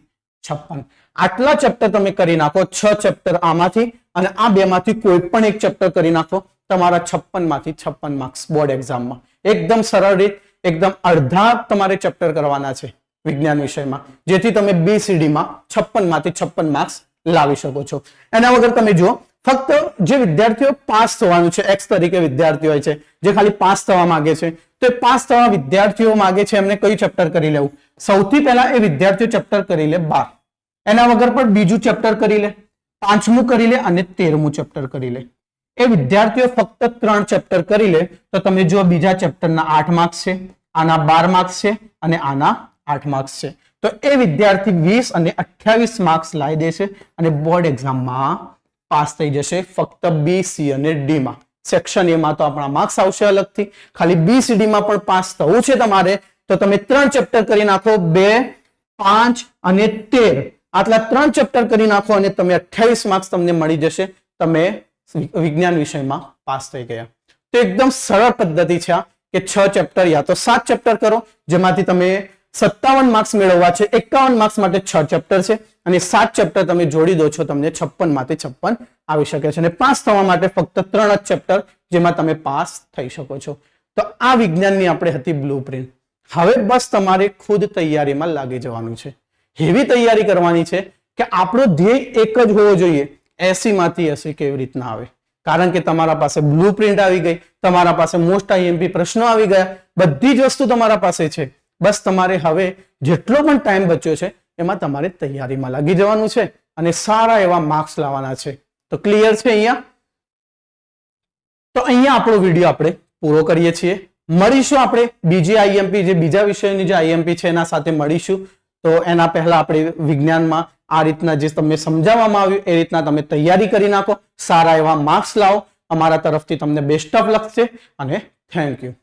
56. આટલા ચેપ્ટર તમે કરી નાખો, 6 ચેપ્ટર આમાંથી અને આ બેમાંથી કોઈ પણ એક ચેપ્ટર કરી નાખો, તમારા 56 માંથી 56 માર્ક્સ બોર્ડ એક્ઝામમાં. એકદમ સરળ રીત, એકદમ અડધા તમારે ચેપ્ટર કરવાના છે વિજ્ઞાન વિષયમાં, જેથી તમે BCD માં 56 માંથી 56 માર્ક્સ લાવી શકો છો. એના વગર તમે જુઓ, ફક્ત જે વિદ્યાર્થીઓ પાસ થવાનું છે, એક્સ તરીકે વિદ્યાર્થીઓ હોય છે જે ખાલી પાસ થવા માંગે છે, તો એ પાસ થવા વિદ્યાર્થીઓ માંગે છે એમને કયું ચેપ્ટર કરી લેવું? સૌથી પહેલા એ વિદ્યાર્થીઓ ચેપ્ટર કરી લે 12. એના વગર પણ બીજું ચેપ્ટર કરી લે, 5મું કરી લે અને 13મું ચેપ્ટર કરી લે. એ વિદ્યાર્થીઓ ફક્ત 3 ચેપ્ટર કરી લે તો તમે જો બીજા ચેપ્ટરના 8 માર્ક્સ છે, આના 12 માર્ક્સ છે અને આના 8 માર્ક્સ છે. તો એ વિદ્યાર્થી 20 અને 28 માર્ક્સ લાવી દેશે અને બોર્ડ એક્ઝામમાં પાસ થઈ જશે. ફક્ત B, C અને D માં. સેક્શન A માં તો આપણા માર્ક્સ આવશે અલગથી. ખાલી BCD માં પણ પાસ થવું છે તમારે તો તમે 3 ચેપ્ટર કરી નાખો, 2, 5 અને 13. આટલા 3 ચેપ્ટર કરી નાખો અને તમે 28 માર્ક્સ તમને મળી જશે. તમે વિજ્ઞાન વિષયમાં પાસ થઈ ગયા. તો એકદમ સરળ પદ્ધતિ છે આ, કે 6 ચેપ્ટર યા તો 7 ચેપ્ટર કરો, જેમાંથી તમે 57 માર્ક્સ મેળવવા છે. 51 માર્ક્સ માટે 6 ચેપ્ટર છે અને 7 ચેપ્ટર તમે જોડી દો છો, તમને 56 માંથી 56 આવી શકે છે. અને પાસ થવા માટે ફક્ત 3 જ ચેપ્ટર, જેમાં તમે પાસ થઈ શકો છો. તો આ વિજ્ઞાનની આપણે હતી બ્લુપ્રિન્ટ. હવે બસ તમારે ખુદ તૈયારીમાં લાગી જવાનું છે. એવી તૈયારી કરવાની છે કે આપણો ધ્યેય એક જ હોવો જોઈએ, 80 માંથી 80 કેવી રીતના આવે. કારણ કે તમારા પાસે બ્લુપ્રિન્ટ આવી ગઈ, તમારા પાસે મોસ્ટ IMP પ્રશ્નો આવી ગયા, બધી જ વસ્તુ તમારા પાસે છે. બસ તમારે હવે જેટલો પણ ટાઈમ બચ્યો છે એમાં તમારે તૈયારીમાં લાગી જવાનું છે અને સારા એવા માર્ક્સ લાવવાના છે. તો ક્લિયર છે અહીંયા? તો અહીંયા આપણો વિડીયો આપણે પૂરો કરીએ છીએ. મળીશું આપણે બીજી IMP, જે બીજા વિષયની જે IMP છે એના સાથે મળીશું. તો એના પહેલા આપણે વિજ્ઞાનમાં આ રીતના જે તમને સમજાવવામાં આવ્યું એ રીતના તમે તૈયારી કરી નાખો, સારા એવા માર્ક્સ લાવો. અમારા તરફથી તમને બેસ્ટ ઓફ લક છે અને થેન્ક યુ.